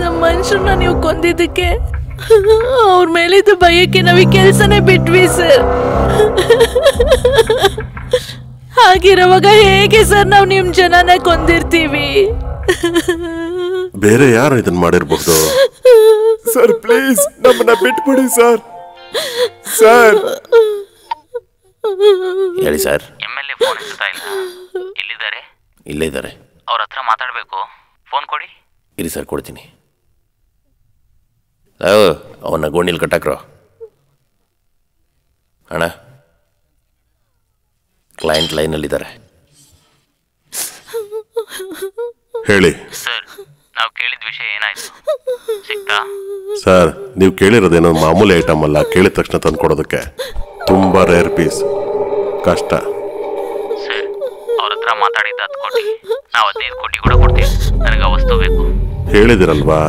ನಮ್ಮ ಮನುಷ್ಯರನ್ನ ನೀವು ಕೊಂದಿದ್ದಕ್ಕೆ ಅವ್ರ ಮೇಲಿದ್ದು ಭಯಕ್ಕೆ ನಾವು ಈ ಕೆಲ್ಸನೇ ಬಿಟ್ವಿ ಸರ್. ಹಾಗಿರುವಾಗ ಹೇಗೆ ಸರ್ ನಾವು ನಿಮ್ ಜನನ ಕೊಂದಿರ್ತೀವಿ? ಬೇರೆ ಯಾರು ಇದನ್ನ ಮಾಡಿರ್ಬಹುದು? ಸರ್ ಪ್ಲೀಸ್ ನಮ್ಮನ್ನ ಬಿಟ್ಬಿಡಿ ಸರ್. ಸರ್ ಹೇಳಿ ಸರ್. MLA ಫೋನ್ ಎತ್ತಾ ಇಲ್ಲ. ಎಲ್ಲಿದ್ದಾರೆ? ಇಲ್ಲೇ ಇದ್ದಾರೆ. ಅವ್ರ ಹತ್ರ ಮಾತಾಡಬೇಕು. ಫೋನ್ ಕೊಡಿ. ಇರಿ ಸರ್, ಕೊಡ್ತೀನಿ. ಅವನ್ನ ಗೋಣಿಲ್ ಕಟ್ಟಾಕ್ರೋ. ಅಣ್ಣ, ಕ್ಲೈಂಟ್ ಲೈನಲ್ಲಿದ್ದಾರೆ. ಹೇಳಿ ಸರ್, ನಾವು ಕೇಳಿದ ವಿಷಯ ಏನಾಯ್ತು? ಸಿಕ್ತಾ? ಸರ್, ನೀವು ಕೇಳಿರೋದೇನೋ ಮಾಮೂಲಿ ಐಟಮ್ ಅಲ್ಲ. ಕೇಳಿದ ತಕ್ಷಣ ತಂದು ಕೊಡೋದಕ್ಕೆ ತುಂಬಾ ರೇರ್ ಪೀಸ್, ಕಷ್ಟ. ಸರ್, ಅವ್ರ ಹತ್ರ ಮಾತಾಡಿ ಮಾತಾಡಿದ್ದು 10 ಕೋಟಿ, ನಾವು 15 ಕೋಟಿ ಕೂಡ ಕೊಡ್ತೀವಿ. ನನಗೆ ಆ ವಸ್ತು ಬೇಕು. ಹೇಳಿದಿರಲ್ವಾ,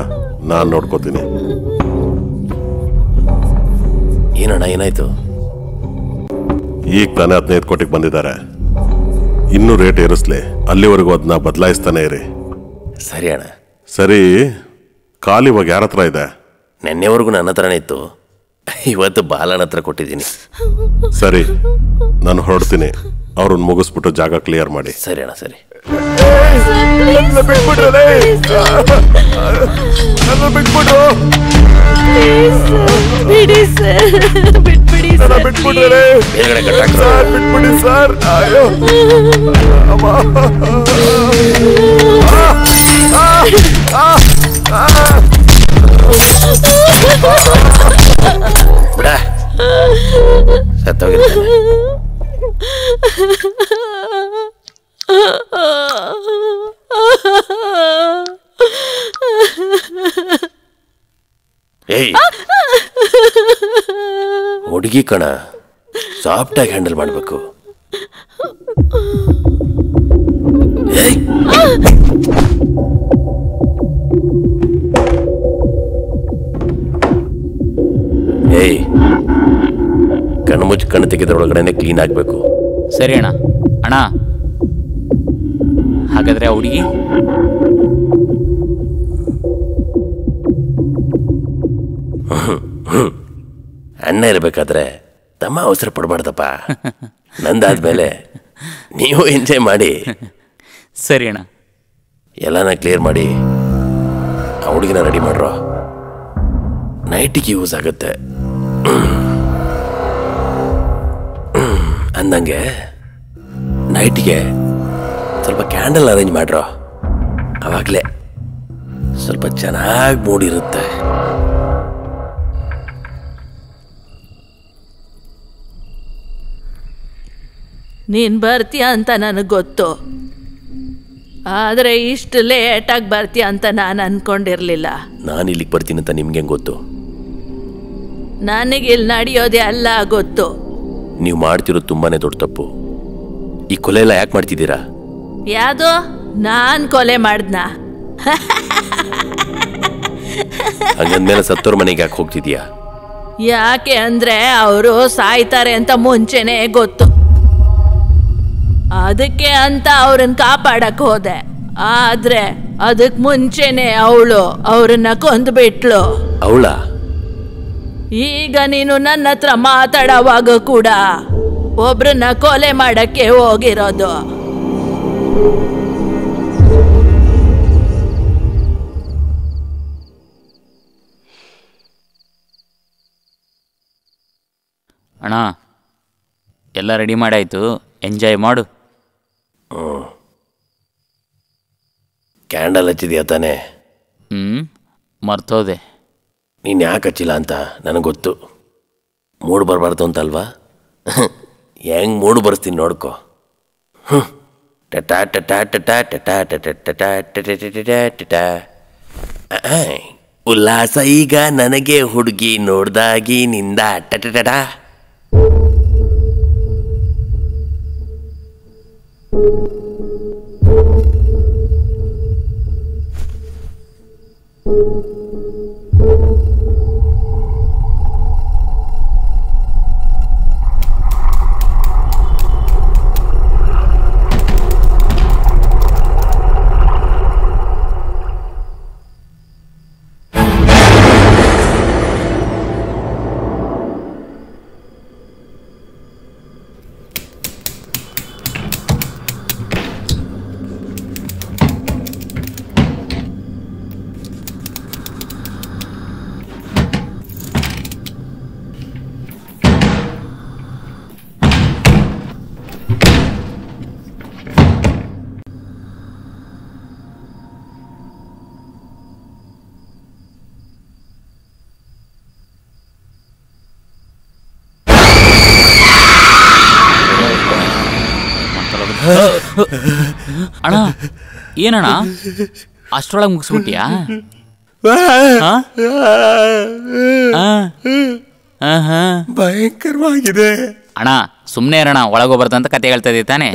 ನಾನು ನೋಡ್ಕೋತೀನಿ. ಏನಣ್ಣ ಏನಾಯ್ತು? ಈಗ ತಾನೇ 15 ಕೋಟಿಗೆ ಬಂದಿದ್ದಾರೆ. ಇನ್ನೂ ರೇಟ್ ಏರಿಸ್ಲಿ, ಅಲ್ಲಿವರೆಗೂ ಅದನ್ನ ಬದಲಾಯಿಸ್ತಾನೆ ಇರಿ. ಸರಿ ಅಣ್ಣ. ಸರಿ, ಕಾಲ್ ಇವಾಗ ಯಾರ ಹತ್ರ ಇದೆ? ನೆನ್ನೆವರೆಗೂ ನನ್ನ ಹತ್ರನೇ ಇತ್ತು, ಇವತ್ತು ಬಾಲನ ಹತ್ರ ಕೊಟ್ಟಿದ್ದೀನಿ. ಸರಿ, ನಾನು ಹೊರಡ್ತೀನಿ. ಅವ್ರನ್ನ ಮುಗಿಸ್ಬಿಟ್ಟು ಜಾಗ ಕ್ಲಿಯರ್ ಮಾಡಿ. ಸರಿ ಅಣ್ಣ, ಸರಿ. ಬಿಡಿ ಸರ್, ಬಿಟ್ಬಿಡಿ ಸರ್. ಬೇಗನೆ ಕಟ್ಟಾಕ್ರ. ಬಿಟ್ಬಿಡಿ ಸರ್. ಅಯ್ಯೋ ಬಿಡ, ಸತ್ತೋಗಿರ್ತಾನೆ. ಏಯ್, ಹುಡುಗಿ ಕಣ, ಸಾಫ್ಟಾಗಿ ಹ್ಯಾಂಡಲ್ ಮಾಡಬೇಕು. ಏಯ್, ಕಣ್ಣು ಮುಚ್ಚಿ ಕಣ್ಣು ತೆಗೆದ್ರೊಳಗಡೆ ಕ್ಲೀನ್ ಆಗಬೇಕು. ಸರಿ ಅಣ್ಣ. ಅಣ್ಣ, ಹಾಗಾದ್ರೆ ಆ ಹುಡುಗಿ? ಅಣ್ಣ ಇರಬೇಕಾದ್ರೆ ತಮ್ಮ ಅವಸರ ಪಡಬಾರ್ದಪ್ಪ. ನಂದಾದ್ಮೇಲೆ ನೀವು ಎಂಜಾಯ್ ಮಾಡಿ. ಸರಿ ಅಣ್ಣ. ಎಲ್ಲಾನ ಕ್ಲಿಯರ್ ಮಾಡಿ ಆ ಹುಡುಗಿನ ರೆಡಿ ಮಾಡ್ರೋ. ನೈಟಿಗೆ ಯೂಸ್ ಆಗುತ್ತೆ. ಅಂದಂಗೆ ನೈಟಿಗೆ ಸ್ವಲ್ಪ ಕ್ಯಾಂಡಲ್ ಅರೇಂಜ್ ಮಾಡ್ರೋ. ಅವಾಗಲೇ ಸ್ವಲ್ಪ ಚೆನ್ನಾಗಿ ಮೂಡಿರುತ್ತೆ. ನೀನ್ ಬರ್ತೀಯ ಅಂತ ನನಗೆ ಗೊತ್ತು, ಆದರೆ ಇಷ್ಟು ಲೇಟಾಗಿ ಬರ್ತೀಯ ಅಂತ ನಾನು ಅನ್ಕೊಂಡಿರ್ಲಿಲ್ಲ. ನಾನು ಇಲ್ಲಿಗೆ ಬರ್ತೀನಿ ಅಂತ ನಿಮ್ಗೆ ಗೊತ್ತು? ನನಗೆ ಇಲ್ಲಿ ನಡೆಯೋದೇ ಅಲ್ಲ ಗೊತ್ತು. ನೀವು ಮಾಡ್ತಿರೋದು ತುಂಬಾನೇ ದೊಡ್ಡ ತಪ್ಪು. ಈ ಕೊಲೆ ಎಲ್ಲ ಯಾಕೆ ಮಾಡ್ತಿದ್ದೀರಾ? ಯಾವ್ದೋ ನಾನ್ ಕೊಲೆ ಮಾಡ್ದ್ನ? ಹಂಗಂದ್ಮೇಲೆ ಸತ್ತೋರ್ ಮನೆಗೆ ಯಾಕೆ ಹೋಗ್ತಿದ್ಯಾ? ಯಾಕೆ ಅಂದ್ರೆ ಅವರು ಸಾಯ್ತಾರೆ ಅಂತ ಮುಂಚೆನೆ ಗೊತ್ತು. ಅದಕ್ಕೆ ಅಂತ ಅವ್ರನ್ನ ಕಾಪಾಡಕ್ ಹೋದೆ. ಆದ್ರೆ ಅದಕ್ ಮುಂಚೆನೆ ಅವಳು ಅವ್ರನ್ನ ಕೊಂದ್ಬಿಟ್ಲು. ಅವಳ? ಈಗ ನೀನು ನನ್ನ ಹತ್ರ ಮಾತಾಡೋವಾಗ ಕೂಡ ಒಬ್ರನ್ನ ಕೊಲೆ ಮಾಡಕ್ಕೆ ಹೋಗಿರೋದು. ಅಣ್ಣ, ಎಲ್ಲ ರೆಡಿ ಮಾಡಾಯ್ತು, ಎಂಜಾಯ್ ಮಾಡು. ಕ್ಯಾಂಡಲ್ ಹಚ್ಚಿದ್ಯಾ ತಾನೆ? ಮರ್ತೋದೆ. ನೀನು ಯಾಕೆ ಹಚ್ಚಿಲ್ಲ ಅಂತ ನನಗೆ ಗೊತ್ತು. ಮೂಡು ಬರಬಾರ್ದು ಅಂತಲ್ವಾ? ಹೆಂಗ್ ಮೂಡು ಬರ್ಸ್ತೀನಿ ನೋಡ್ಕೊ. Ta-ta ta-ta ta-ta ta-ta ta-ta ta-ta ta-ta. ಉಲ್ಲಾಸ ಈಗ ನನಗೆ ಹುಡುಗಿ ನೋಡ್ದಾಗಿನಿಂದ ಟಟಟಾ. ಅಣ್ಣ, ಏನಣ್ಣ ಅಷ್ಟರೊಳಗೆ ಮುಗಿಸ್ಬಿಟ್ಟಿಯಾ? ಭಯಂಕರವಾಗಿದೆ ಅಣ್ಣ. ಸುಮ್ಮನೆ ಇರೋಣ, ಒಳಗೋಗ್ಬಾರ್ದು ಅಂತ ಕತೆ ಹೇಳ್ತಾ ಇದ್ದೀವಿ ತಾನೆ.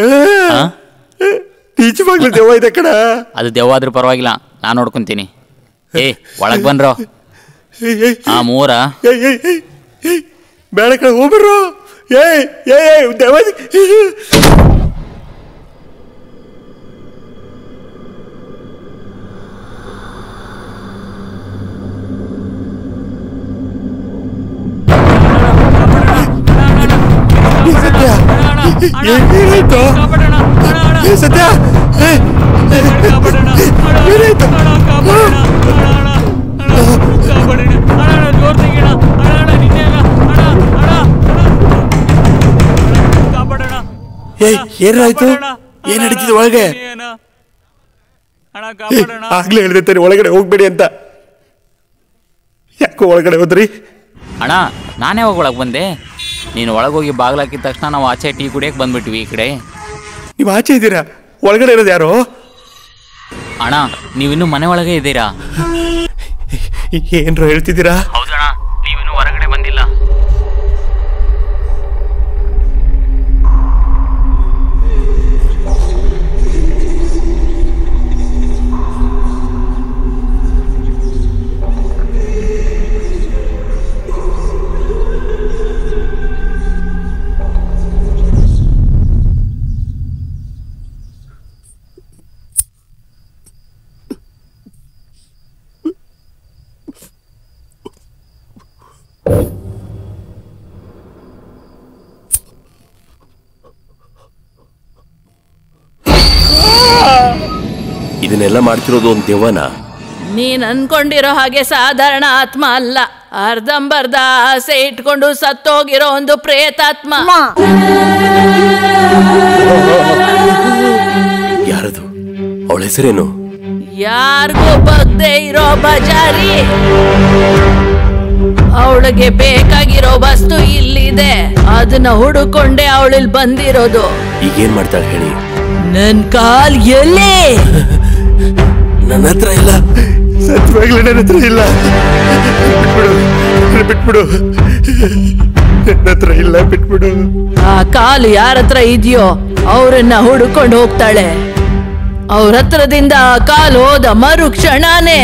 ನಿಜವಾಗ್ಲೂ ದೆವ್ವ ಇದೆ ಕಣ. ಅದು ದೆವ್ವ ಆದ್ರೂ ಪರವಾಗಿಲ್ಲ, ನಾನು ನೋಡ್ಕೊಂತೀನಿ. ಒಳಗ್ ಬನ್ರೋ. ಮೂರ ಬೇಡ ಕಣ, ಹೋಗ್ಬರ್ರು. ದೆವ್ವ ಏನಾಯ್ತು ಸತ್ಯ? ಏನಾಯ್ತು? ಏನ್ ನಡೀತಿದೆ ಒಳಗೆ? ಆಗ್ಲೇ ಹೇಳಿದೆ ತಾನೆ ಒಳಗಡೆ ಹೋಗ್ಬೇಡಿ ಅಂತ. ಯಾಕೋ ಒಳಗಡೆ ಹೋದ್ರಿ? ಅಣ್ಣ ನಾನೇ ಒಳಗೆ ಬಂದೆ. ನೀನು ಒಳಗೋಗಿ ಬಾಗ್ಲಾಕಿದ ತಕ್ಷಣ ನಾವು ಆಚೆ ಟೀ ಕುಡಿಯಕ್ಕೆ ಬಂದ್ಬಿಟ್ವಿ. ಈ ಕಡೆ ನೀವು ಆಚೆ ಇದ್ದೀರಾ? ಒಳಗಡೆ ಇರೋದು ಯಾರು? ಅಣ್ಣ ನೀವಿನ್ನೂ ಮನೆ ಒಳಗೆ ಇದ್ದೀರಾ? ಏನ್ರು ಹೇಳ್ತಿದ್ದೀರಾ? ಹೌದಣ್ಣ, ನೀವಿನ್ನೂ ಹೊರಗಡೆ ಬಂದಿಲ್ಲ. ಇದನ್ನೆಲ್ಲ ಮಾಡ್ತಿರೋದು ಒಂದು ದೆವ್ವನ? ನೀನ್ ಅನ್ಕೊಂಡಿರೋ ಹಾಗೆ ಸಾಧಾರಣ ಆತ್ಮ ಅಲ್ಲ. ಅರ್ಧಂಬರ್ಧ ಆಸೆ ಇಟ್ಕೊಂಡು ಸತ್ತೋಗಿರೋ ಒಂದು ಪ್ರೇತಾತ್ಮ. ಯಾರದು? ಅವಳ ಹೆಸರೇನು? ಯಾರಿಗೂ ಬಗ್ದೇ ಇರೋ ಬಜಾರಿ. ಅವಳಿಗೆ ಬೇಕಾಗಿರೋ ವಸ್ತು ಇಲ್ಲಿದೆ, ಅದನ್ನ ಹುಡುಕೊಂಡೆ ಅವಳಿಲ್ ಬಂದಿರೋದು. ಈಗೇನ್ ಮಾಡ್ತಾಳೆ ಹೇಳಿ? ನನ್ ಕಾಲ್ ಎಲ್ಲಿ? ನನ್ನ ಹತ್ರ ಇಲ್ಲ. ಸತ್ವಾಗ್ಲೂ ನನ್ನ ಹತ್ರ ಇಲ್ಲ. ಬಿಟ್ಬಿಡು, ನನ್ನ ಹತ್ರ ಇಲ್ಲ, ಬಿಟ್ಬಿಡು. ಆ ಕಾಲು ಯಾರ ಹತ್ರ ಇದೆಯೋ ಅವ್ರನ್ನ ಹುಡುಕೊಂಡು ಹೋಗ್ತಾಳೆ. ಅವ್ರ ಹತ್ರದಿಂದ ಆ ಕಾಲು ಹೋದ ಮರು ಕ್ಷಣನೇ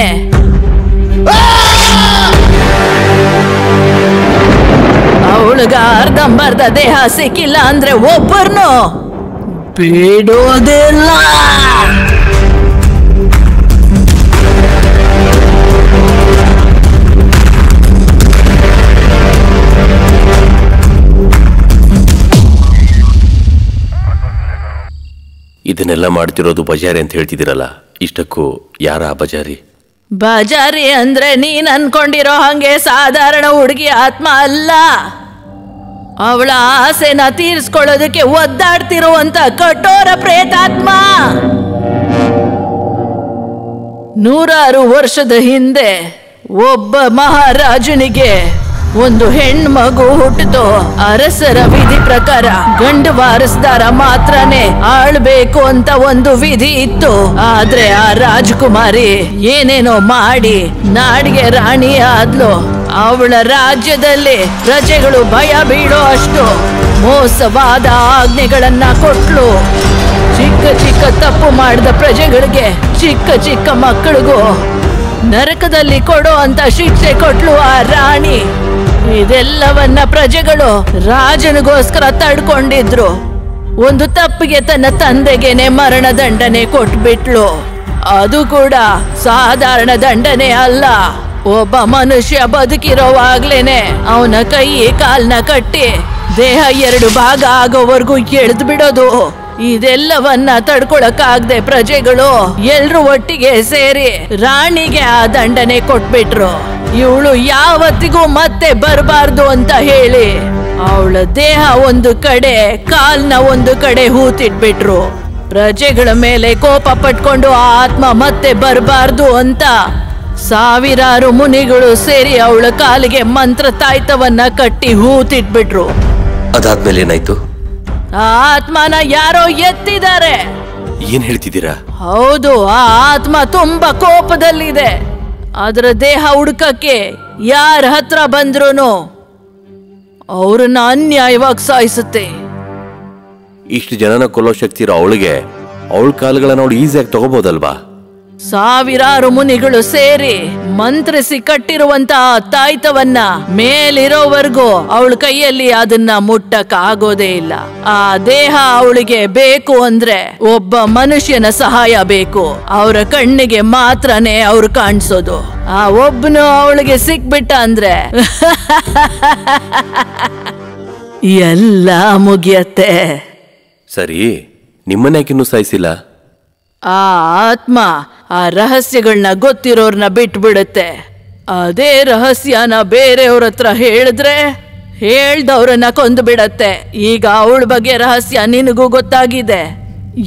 ಅವಳಿಗ ಅರ್ಧಂಬರ್ಧ ದೇಹ ಸಿಕ್ಕಿಲ್ಲ ಅಂದ್ರೆ ಒಬ್ಬರನ್ನು ಬಿಡೋದಿಲ್ಲ. ಇದನ್ನೆಲ್ಲ ಮಾಡ್ತಿರೋದು ಬಜಾರಿ ಅಂತ ಹೇಳ್ತಿದ್ದೀರಲ್ಲ, ಇಷ್ಟಕ್ಕೂ ಯಾರ ಆ ಬಜಾರಿ? ಬಜಾರಿ ಅಂದ್ರೆ ನೀನ್ ಅನ್ಕೊಂಡಿರೋ ಹಂಗೆ ಸಾಧಾರಣ ಹುಡುಗಿ ಆತ್ಮ ಅಲ್ಲ. ಅವಳ ಆಸೆನ ತೀರಿಸ್ಕೊಳ್ಳೋದಕ್ಕೆ ಒದ್ದಾಡ್ತಿರುವಂತ ಕಠೋರ ಪ್ರೇತಾತ್ಮ. 100 ವರ್ಷದ ಹಿಂದೆ ಒಬ್ಬ ಮಹಾರಾಜನಿಗೆ ಒಂದು ಹೆಣ್ಮಗು ಹುಟ್ಟಿತು. ಅರಸರ ವಿಧಿ ಪ್ರಕಾರ ಗಂಡು ವಾರಸ್ದಾರ ಮಾತ್ರನೇ ಆಳ್ಬೇಕು ಅಂತ ಒಂದು ವಿಧಿ ಇತ್ತು. ಆದ್ರೆ ಆ ರಾಜಕುಮಾರಿ ಏನೇನೋ ಮಾಡಿ ನಾಡಿಗೆ ರಾಣಿ ಆದ್ಲು. ಅವಳ ರಾಜ್ಯದಲ್ಲಿ ಪ್ರಜೆಗಳು ಭಯ ಬೀಳೋ ಅಷ್ಟು ಮೋಸವಾದ ಆಜ್ಞೆಗಳನ್ನ ಕೊಟ್ಲು. ಚಿಕ್ಕ ಚಿಕ್ಕ ತಪ್ಪು ಮಾಡಿದ ಪ್ರಜೆಗಳಿಗೆ, ಚಿಕ್ಕ ಚಿಕ್ಕ ಮಕ್ಕಳಿಗೂ ನರಕದಲ್ಲಿ ಕೊಡೋ ಅಂತ ಶಿಕ್ಷೆ ಕೊಟ್ಲು ಆ ರಾಣಿ. ಇದೆಲ್ಲವನ್ನ ಪ್ರಜೆಗಳು ರಾಜನಿಗೋಸ್ಕರ ತಡ್ಕೊಂಡಿದ್ರು. ಒಂದು ತಪ್ಪಿಗೆ ತನ್ನ ತಂದೆಗೆನೆ ಮರಣ ದಂಡನೆ ಕೊಟ್ಬಿಟ್ಲು. ಅದು ಕೂಡ ಸಾಧಾರಣ ದಂಡನೆ ಅಲ್ಲ. ಒಬ್ಬ ಮನುಷ್ಯ ಬದುಕಿರೋವಾಗ್ಲೇನೆ ಅವನ ಕೈ ಕಾಲ್ನ ಕಟ್ಟಿ ದೇಹ 2 ಭಾಗ ಆಗೋವರೆಗೂ ಎಳೆದು ಬಿಡೋದು. ಇದೆಲ್ಲವನ್ನ ತಡ್ಕೊಳಕ್ಕಾಗದೆ ಪ್ರಜೆಗಳು ಎಲ್ರು ಒಟ್ಟಿಗೆ ಸೇರಿ ರಾಣಿಗೆ ಆ ದಂಡನೆ ಕೊಟ್ಬಿಟ್ರು. ಇವಳು ಯಾವತ್ತಿಗೂ ಮತ್ತೆ ಬರಬಾರ್ದು ಅಂತ ಹೇಳಿ ಅವಳ ದೇಹ ಒಂದು ಕಡೆ, ಕಾಲ್ನ ಒಂದು ಕಡೆ ಹೂತಿಟ್ಬಿಟ್ರು. ಪ್ರಜೆಗಳ ಮೇಲೆ ಕೋಪ ಪಟ್ಕೊಂಡು ಆ ಆತ್ಮ ಮತ್ತೆ ಬರಬಾರ್ದು ಅಂತ ಸಾವಿರಾರು ಮುನಿಗಳು ಸೇರಿ ಅವಳ ಕಾಲಿಗೆ ಮಂತ್ರ ತಾಯ್ತವನ್ನ ಕಟ್ಟಿ ಹೂತಿಟ್ಬಿಟ್ರು. ಅದಾದ್ಮೇಲೆ ಏನಾಯ್ತು? ಆ ಆತ್ಮನ ಯಾರೋ ಎತ್ತಿದ್ದಾರೆ. ಏನ್ ಹೇಳ್ತಿದ್ದೀರಾ? ಹೌದು, ಆ ಆತ್ಮ ತುಂಬಾ ಕೋಪದಲ್ಲಿದೆ. ಅದರ ದೇಹ ಹುಡುಕಕ್ಕೆ ಯಾರ ಹತ್ರ ಬಂದ್ರೂ ಅವ್ರನ್ನ ಅನ್ಯಾಯವಾಗಿ ಸಾಯಿಸುತ್ತೆ. ಇಷ್ಟು ಜನನ ಕೊಲ್ಲೋ ಶಕ್ತಿ ಇರೋ ಅವಳಿಗೆ ಅವಳ ಕಾಲುಗಳನ್ನ ಅವಳು ಈಸಿಯಾಗಿ ತಗೋಬಹುದಲ್ವಾ? ಸಾವಿರಾರು ಮುನಿಗಳು ಸೇರಿ ಮಂತ್ರಿಸಿ ಕಟ್ಟಿರುವಂತ ತಾಯ್ತವನ್ನ ಮೇಲಿರೋವರೆಗೂ ಅವಳ ಕೈಯಲ್ಲಿ ಅದನ್ನ ಮುಟ್ಟಕ್ ಆಗೋದೇ ಇಲ್ಲ. ಆ ದೇಹ ಅವಳಿಗೆ ಬೇಕು ಅಂದ್ರೆ ಒಬ್ಬ ಮನುಷ್ಯನ ಸಹಾಯ ಬೇಕು. ಅವರ ಕಣ್ಣಿಗೆ ಮಾತ್ರನೇ ಅವ್ರು ಕಾಣಿಸೋದು. ಆ ಒಬ್ಬನು ಅವಳಿಗೆ ಸಿಕ್ಬಿಟ್ಟ ಅಂದ್ರೆ ಎಲ್ಲ ಮುಗಿಯತ್ತೆ. ಸರಿ, ನಿಮ್ಮನ್ಯಾಕಿನ್ನೂ ಸಾಯಿಸಿಲ್ಲ? ಆ ಆತ್ಮ ಆ ರಹಸ್ಯಗಳನ್ನ ಗೊತ್ತಿರೋರ್ನ ಬಿಟ್ಬಿಡುತ್ತೆ. ಅದೇ ರಹಸ್ಯನ ಬೇರೆಯವ್ರ ಹತ್ರ ಹೇಳಿದ್ರೆ ಹೇಳ್ದವ್ರನ್ನ ಕೊಂದು ಬಿಡತ್ತೆ. ಈಗ ಅವಳ ಬಗ್ಗೆ ರಹಸ್ಯ ನಿನಗೂ ಗೊತ್ತಾಗಿದೆ.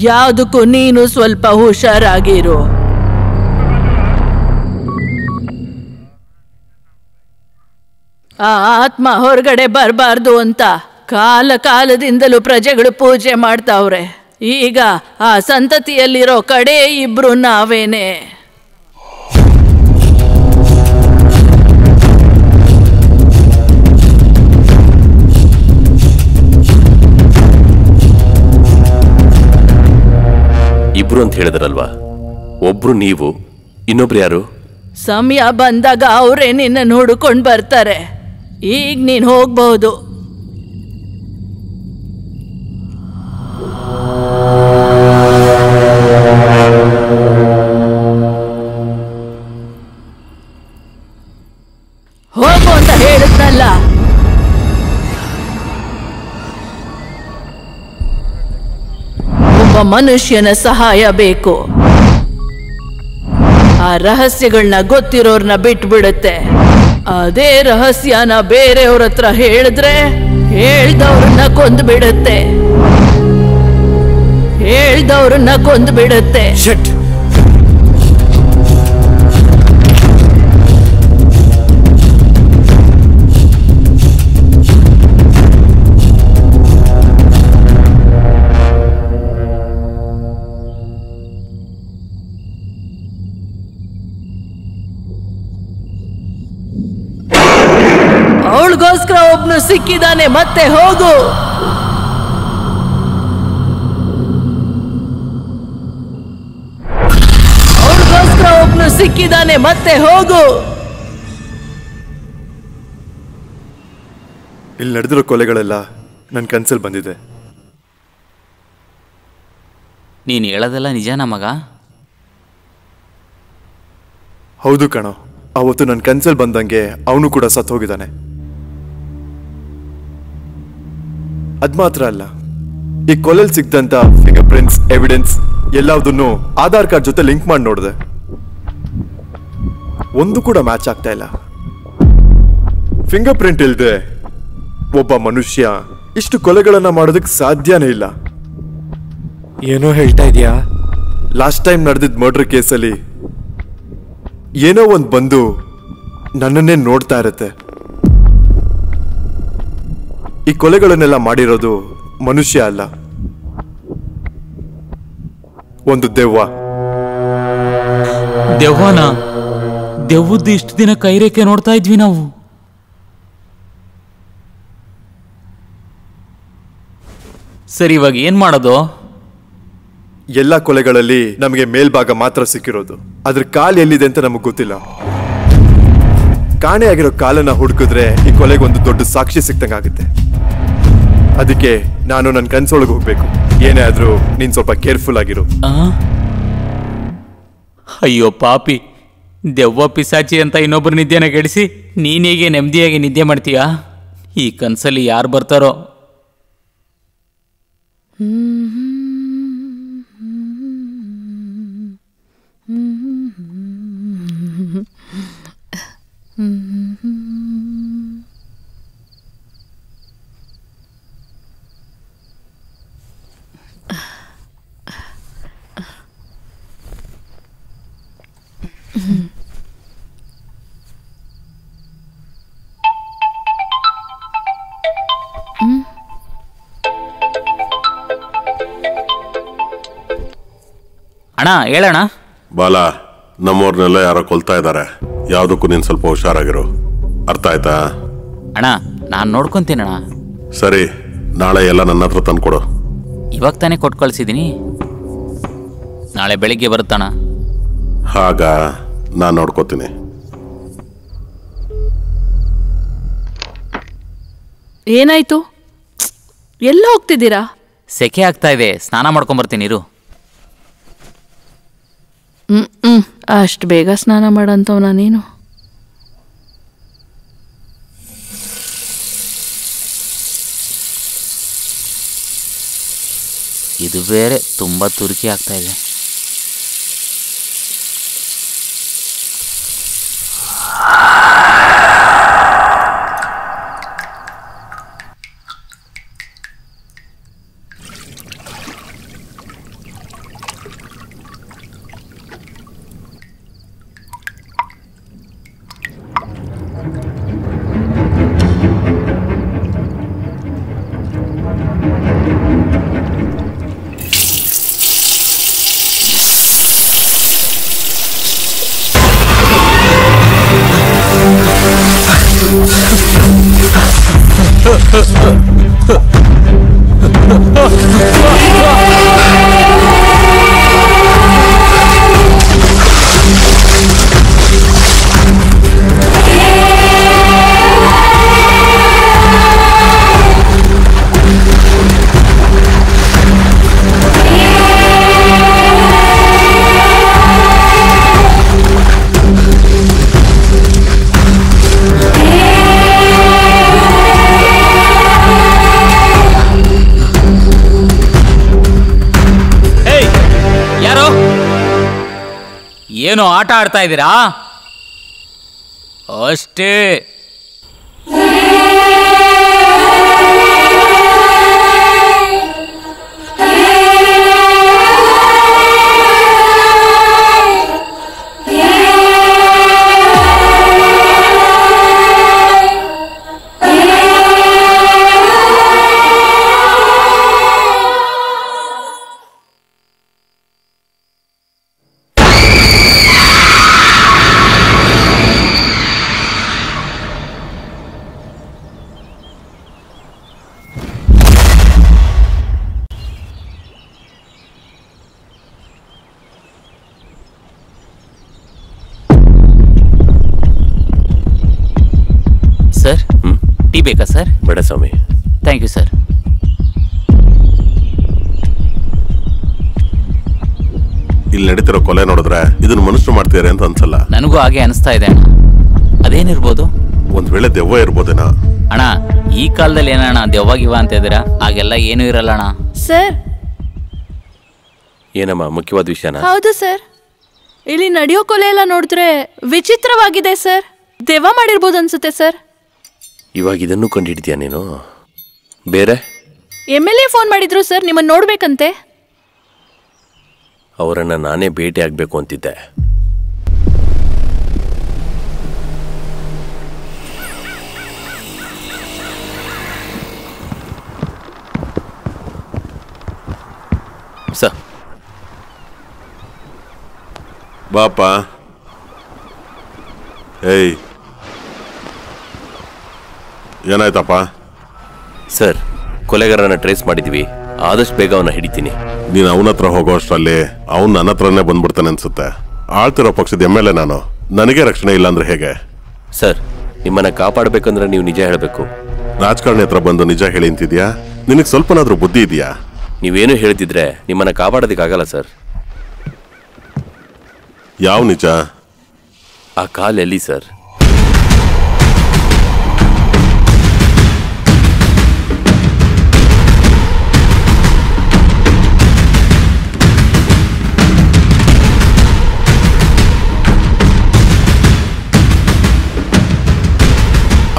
ಯಾವ್ದಕ್ಕೂ ನೀನು ಸ್ವಲ್ಪ ಹುಷಾರಾಗಿರು. ಆ ಆತ್ಮ ಹೊರಗಡೆ ಬರಬಾರ್ದು ಅಂತ ಕಾಲ ಕಾಲದಿಂದಲೂ ಪ್ರಜೆಗಳು ಪೂಜೆ ಮಾಡ್ತಾವ್ರೆ. ಈಗ ಆ ಸಂತತಿಯಲ್ಲಿರೋ ಕಡೆ ಇಬ್ರು ನಾವೇನೆ. ಇಬ್ರು ಅಂತ ಹೇಳಿದ್ರಲ್ವಾ? ಒಬ್ರು ನೀವು, ಇನ್ನೊಬ್ರು ಯಾರು? ಸಮಯ ಬಂದಾಗ ಅವರೇ ನಿನ್ನ ಹುಡುಕೊಂಡ್ ಬರ್ತಾರೆ. ಈಗ ನೀನ್ ಹೋಗ್ಬಹುದು. ಹೋಗು ಅಂತ ಹೇಳಿದ್ನಲ್ಲ. ಒಬ್ಬ ಮನುಷ್ಯನ ಸಹಾಯ ಬೇಕು. ಆ ರಹಸ್ಯಗಳನ್ನ ಗೊತ್ತಿರೋರ್ನ ಬಿಟ್ಬಿಡುತ್ತೆ. ಅದೇ ರಹಸ್ಯನ ಬೇರೆಯವ್ರ ಹತ್ರ ಹೇಳಿದ್ರೆ ಹೇಳ್ದವ್ರನ್ನ ಕೊಂದು ಬಿಡುತ್ತೆ. ಹೇಳ್ದವ್ರನ್ನ ಕೊಂದು ಬಿಡುತ್ತೆ. ಅವಳಿಗೋಸ್ಕರ ಒಬ್ನು ಸಿಕ್ಕಿದಾನೆ, ಮತ್ತೆ ಹೋಗು. ಅವಳಿಗೋಸ್ಕರ ಒಬ್ನು ಸಿಕ್ಕಿದಾನೆ, ಮತ್ತೆ ಹೋಗು. ಇಲ್ಲಿ ನಡೆದಿರೋ ಕೊಲೆಗಳೆಲ್ಲ ನನ್ನ ಕನ್ಸಲ್ಲಿ ಬಂದಿದೆ. ನೀನು ಹೇಳೋದೆಲ್ಲ ನಿಜನಾ ಮಗ? ಹೌದು ಕಣೋ. ಅವತ್ತು ನನ್ನ ಕನ್ಸಲ್ಲಿ ಬಂದಂಗೆ ಅವನು ಕೂಡ ಸತ್ತು ಹೋಗಿದ್ದಾನೆ. ಅದ್ ಮಾತ್ರ ಅಲ್ಲ, ಈ ಕೊಲೆಲ್ ಸಿಕ್ದಂತ ಫಿಂಗರ್ ಪ್ರಿಂಟ್ಸ್, ಎವಿಡೆನ್ಸ್ ಎಲ್ಲದನ್ನು ಆಧಾರ್ ಕಾರ್ಡ್ ಜೊತೆ ಲಿಂಕ್ ಮಾಡಿ ನೋಡಿದೆ. ಒಂದು ಕೂಡ ಮ್ಯಾಚ್ ಆಗ್ತಾ ಇಲ್ಲ. ಫಿಂಗರ್ ಪ್ರಿಂಟ್ ಇಲ್ದೆ ಒಬ್ಬ ಮನುಷ್ಯ ಇಷ್ಟು ಕೊಲೆಗಳನ್ನ ಮಾಡೋದಕ್ಕೆ ಸಾಧ್ಯನೇ ಇಲ್ಲ. ಏನೋ ಹೇಳ್ತಾ ಇದೀಯಾ? ಲಾಸ್ಟ್ ಟೈಮ್ ನಡೆದಿದ್ದ ಮರ್ಡರ್ ಕೇಸಲ್ಲಿ ಏನೋ ಒಂದು ಬಂದು ನನ್ನನ್ನೇ ನೋಡ್ತಾ ಇರುತ್ತೆ. ಈ ಕೊಲೆಗಳನ್ನೆಲ್ಲ ಮಾಡಿರೋದು ಮನುಷ್ಯ ಅಲ್ಲ, ಒಂದು ದೆವ್ವ. ದೆವ್ವನ? ದೆವ್ವದ್ದು ಇಷ್ಟು ದಿನ ಕೈರೇಖೆ ನೋಡ್ತಾ ಇದ್ವಿ ನಾವು. ಸರಿ, ಇವಾಗ ಏನ್ ಮಾಡೋದು? ಎಲ್ಲ ಕೊಲೆಗಳಲ್ಲಿ ನಮಗೆ ಮೇಲ್ಭಾಗ ಮಾತ್ರ ಸಿಕ್ಕಿರೋದು. ಅದ್ರ ಕಾಲು ಎಲ್ಲಿದೆ ಅಂತ ನಮಗ್ ಗೊತ್ತಿಲ್ಲ. ಕಾಣೆ ಆಗಿರೋ ಕಾಲನ್ನ ಹುಡುಕಿದ್ರೆ ಈ ಕೊಲೆಗೆ ಒಂದು ದೊಡ್ಡ ಸಾಕ್ಷಿ ಸಿಕ್ತಂಗಾಗುತ್ತೆ. ಅದಕ್ಕೆ ನಾನು ನನ್ನ ಕನ್ಸೊಳಗೆ ಹೋಗ್ಬೇಕು. ಏನೇ ಆದ್ರೂ ನೀನ್ ಸ್ವಲ್ಪ ಕೇರ್ಫುಲ್ ಆಗಿರು. ಅಯ್ಯೋ ಪಾಪಿ, ದೆವ್ವ ಪಿಸಾಚಿ ಅಂತ ಇನ್ನೊಬ್ಬರು ನಿದ್ದೆನ ಗೆಡಿಸಿ ನೀನೇಗೆ ನೆಮ್ಮದಿಯಾಗಿ ನಿದ್ದೆ ಮಾಡ್ತೀಯಾ? ಈ ಕನ್ಸಲ್ಲಿ ಯಾರು ಬರ್ತಾರೋ? ಅಣ್ಣ ಹೇಳಣ್ಣ. ಬಾಲ, ನಮ್ಮವ್ರನ್ನೆಲ್ಲ ಯಾರೋ ಕೊಲ್ತಾ ಇದ್ದಾರೆ. ಯಾವುದಕ್ಕೂ ನೀನು ಸ್ವಲ್ಪ ಹುಷಾರಾಗಿರು, ಅರ್ಥ ಆಯ್ತಾ? ಅಣ್ಣ ನಾನು ನೋಡ್ಕೊಂತೀನಣ್ಣ. ಸರಿ, ನಾಳೆ ಎಲ್ಲ ನನ್ನ ಹತ್ರ ತಂದ್ಕೊಡು. ಇವಾಗ ತಾನೇ ಕೊಟ್ಟು ಕಳ್ಸಿದ್ದೀನಿ. ನಾಳೆ ಬೆಳಿಗ್ಗೆ ಬರುತ್ತಣ್ಣ. ಆಗ ನಾನು ನೋಡ್ಕೋತೀನಿ. ಏನಾಯ್ತು? ಎಲ್ಲ ಹೋಗ್ತಿದ್ದೀರಾ? ಸೆಕೆ ಆಗ್ತಾ ಇದೆ, ಸ್ನಾನ ಮಾಡ್ಕೊಂಬರ್ತೀನಿ ಇರು. ಅಷ್ಟು ಬೇಗ ಸ್ನಾನ ಮಾಡಂತವ್ ನಾನೇನು? ಇದು ಬೇರೆ ತುಂಬ ತುರ್ಕಿ ಆಗ್ತಾ ಇದೆ. ಏನೋ ಆಟ ಆಡ್ತಾ ಇದ್ದೀರಾ ಅಷ್ಟೇ. ಸರ್ ಟೀ ಬೇಕಾ ಸರ್? ಬೇಡ ಸ್ವಾಮಿ. Thank you sir. ಇಲ್ಲಿ ನಡೀತಿರೋ ಕೊಲೆ ನೋಡಿದ್ರೆ ಇದನ್ನ ಮನುಷ್ಯರು ಮಾಡ್ತಿದ್ದಾರೆ ಅಂತ ಅನ್ಸಲ್ಲ. ನನಗೂ ಹಾಗೆ ಅನಿಸ್ತಾ ಇದೆ ಅಣ್ಣ. ಅದೇನಿರ್ಬೋದು? ಒಂದ್ ವೇಳೆ ದೆವ್ವ ಇರ್ಬೋದೇನಾ? ಅಣ್ಣ ಈ ಕಾಲದಲ್ಲಿ ಏನಣ್ಣ ದೆವ್ವಾಗಿವ ಅಂತ ಇದ್ದೀರಾ? ಹಾಗೆಲ್ಲ ಏನೂ ಇರಲ್ಲ ಅಣ್ಣ. ಸರ್. ಏನಮ್ಮ ಮುಖ್ಯವಾದ ವಿಷಯನ? ಹೌದು ಸರ್. ಇಲ್ಲಿ ನಡೆಯೋ ಕೊಲೆ ಎಲ್ಲ ನೋಡಿದ್ರೆ ವಿಚಿತ್ರವಾಗಿದೆ ಸರ್. ದೆವ್ವ ಮಾಡಿರ್ಬೋದು ಅನ್ಸುತ್ತೆ ಸರ್. ಇವಾಗ ಇದನ್ನು ಕಂಡಿಡ್ತೀಯ ನೀನು? ಬೇರೆ MLA ಫೋನ್ ಮಾಡಿದ್ರು ಸರ್, ನಿಮ್ಮನ್ನು ನೋಡ್ಬೇಕಂತೆ. ಅವರನ್ನ ನಾನೇ ಭೇಟಿ ಆಗ್ಬೇಕು ಅಂತಿದ್ದೆ. ಬಾಪ. ಏಯ್ ಏನಾಯ್ತಪ್ಪ? ಸರ್, ಕೊಲೆಗಾರನ ಟ್ರೇಸ್ ಮಾಡಿದ್ವಿ. ಆದಷ್ಟು ಬೇಗ ಅವನ್ನ ಹಿಡಿತೀನಿ. ನೀನು ಅವನ ಹತ್ರ ಹೋಗೋ ಅಷ್ಟರಲ್ಲಿ ಅವ್ನು ನನ್ನ ಹತ್ರನೇ ಬಂದ್ಬಿಡ್ತಾನೆ ಅನ್ಸುತ್ತೆ. ಆಳ್ತಿರೋ ಪಕ್ಷದ MLA ನಾನು. ನನಗೆ ರಕ್ಷಣೆ ಇಲ್ಲ ಅಂದ್ರೆ ಹೇಗೆ? ಸರ್, ನಿಮ್ಮನ್ನ ಕಾಪಾಡಬೇಕಂದ್ರೆ ನೀವು ನಿಜ ಹೇಳಬೇಕು. ರಾಜಕಾರಣಿ ಹತ್ರ ಬಂದು ನಿಜ ಹೇಳಿ ಅಂತಿದ್ಯಾ? ನಿನಗೆ ಸ್ವಲ್ಪನಾದ್ರೂ ಬುದ್ಧಿ ಇದೆಯಾ? ನೀವೇನು ಹೇಳ್ತಿದ್ರೆ ನಿಮ್ಮನ್ನ ಕಾಪಾಡೋದಕ್ಕಾಗಲ್ಲ ಸರ್. ಯಾವ ನಿಜ? ಆ ಕಾಲ್ ಎಲ್ಲಿ ಸರ್?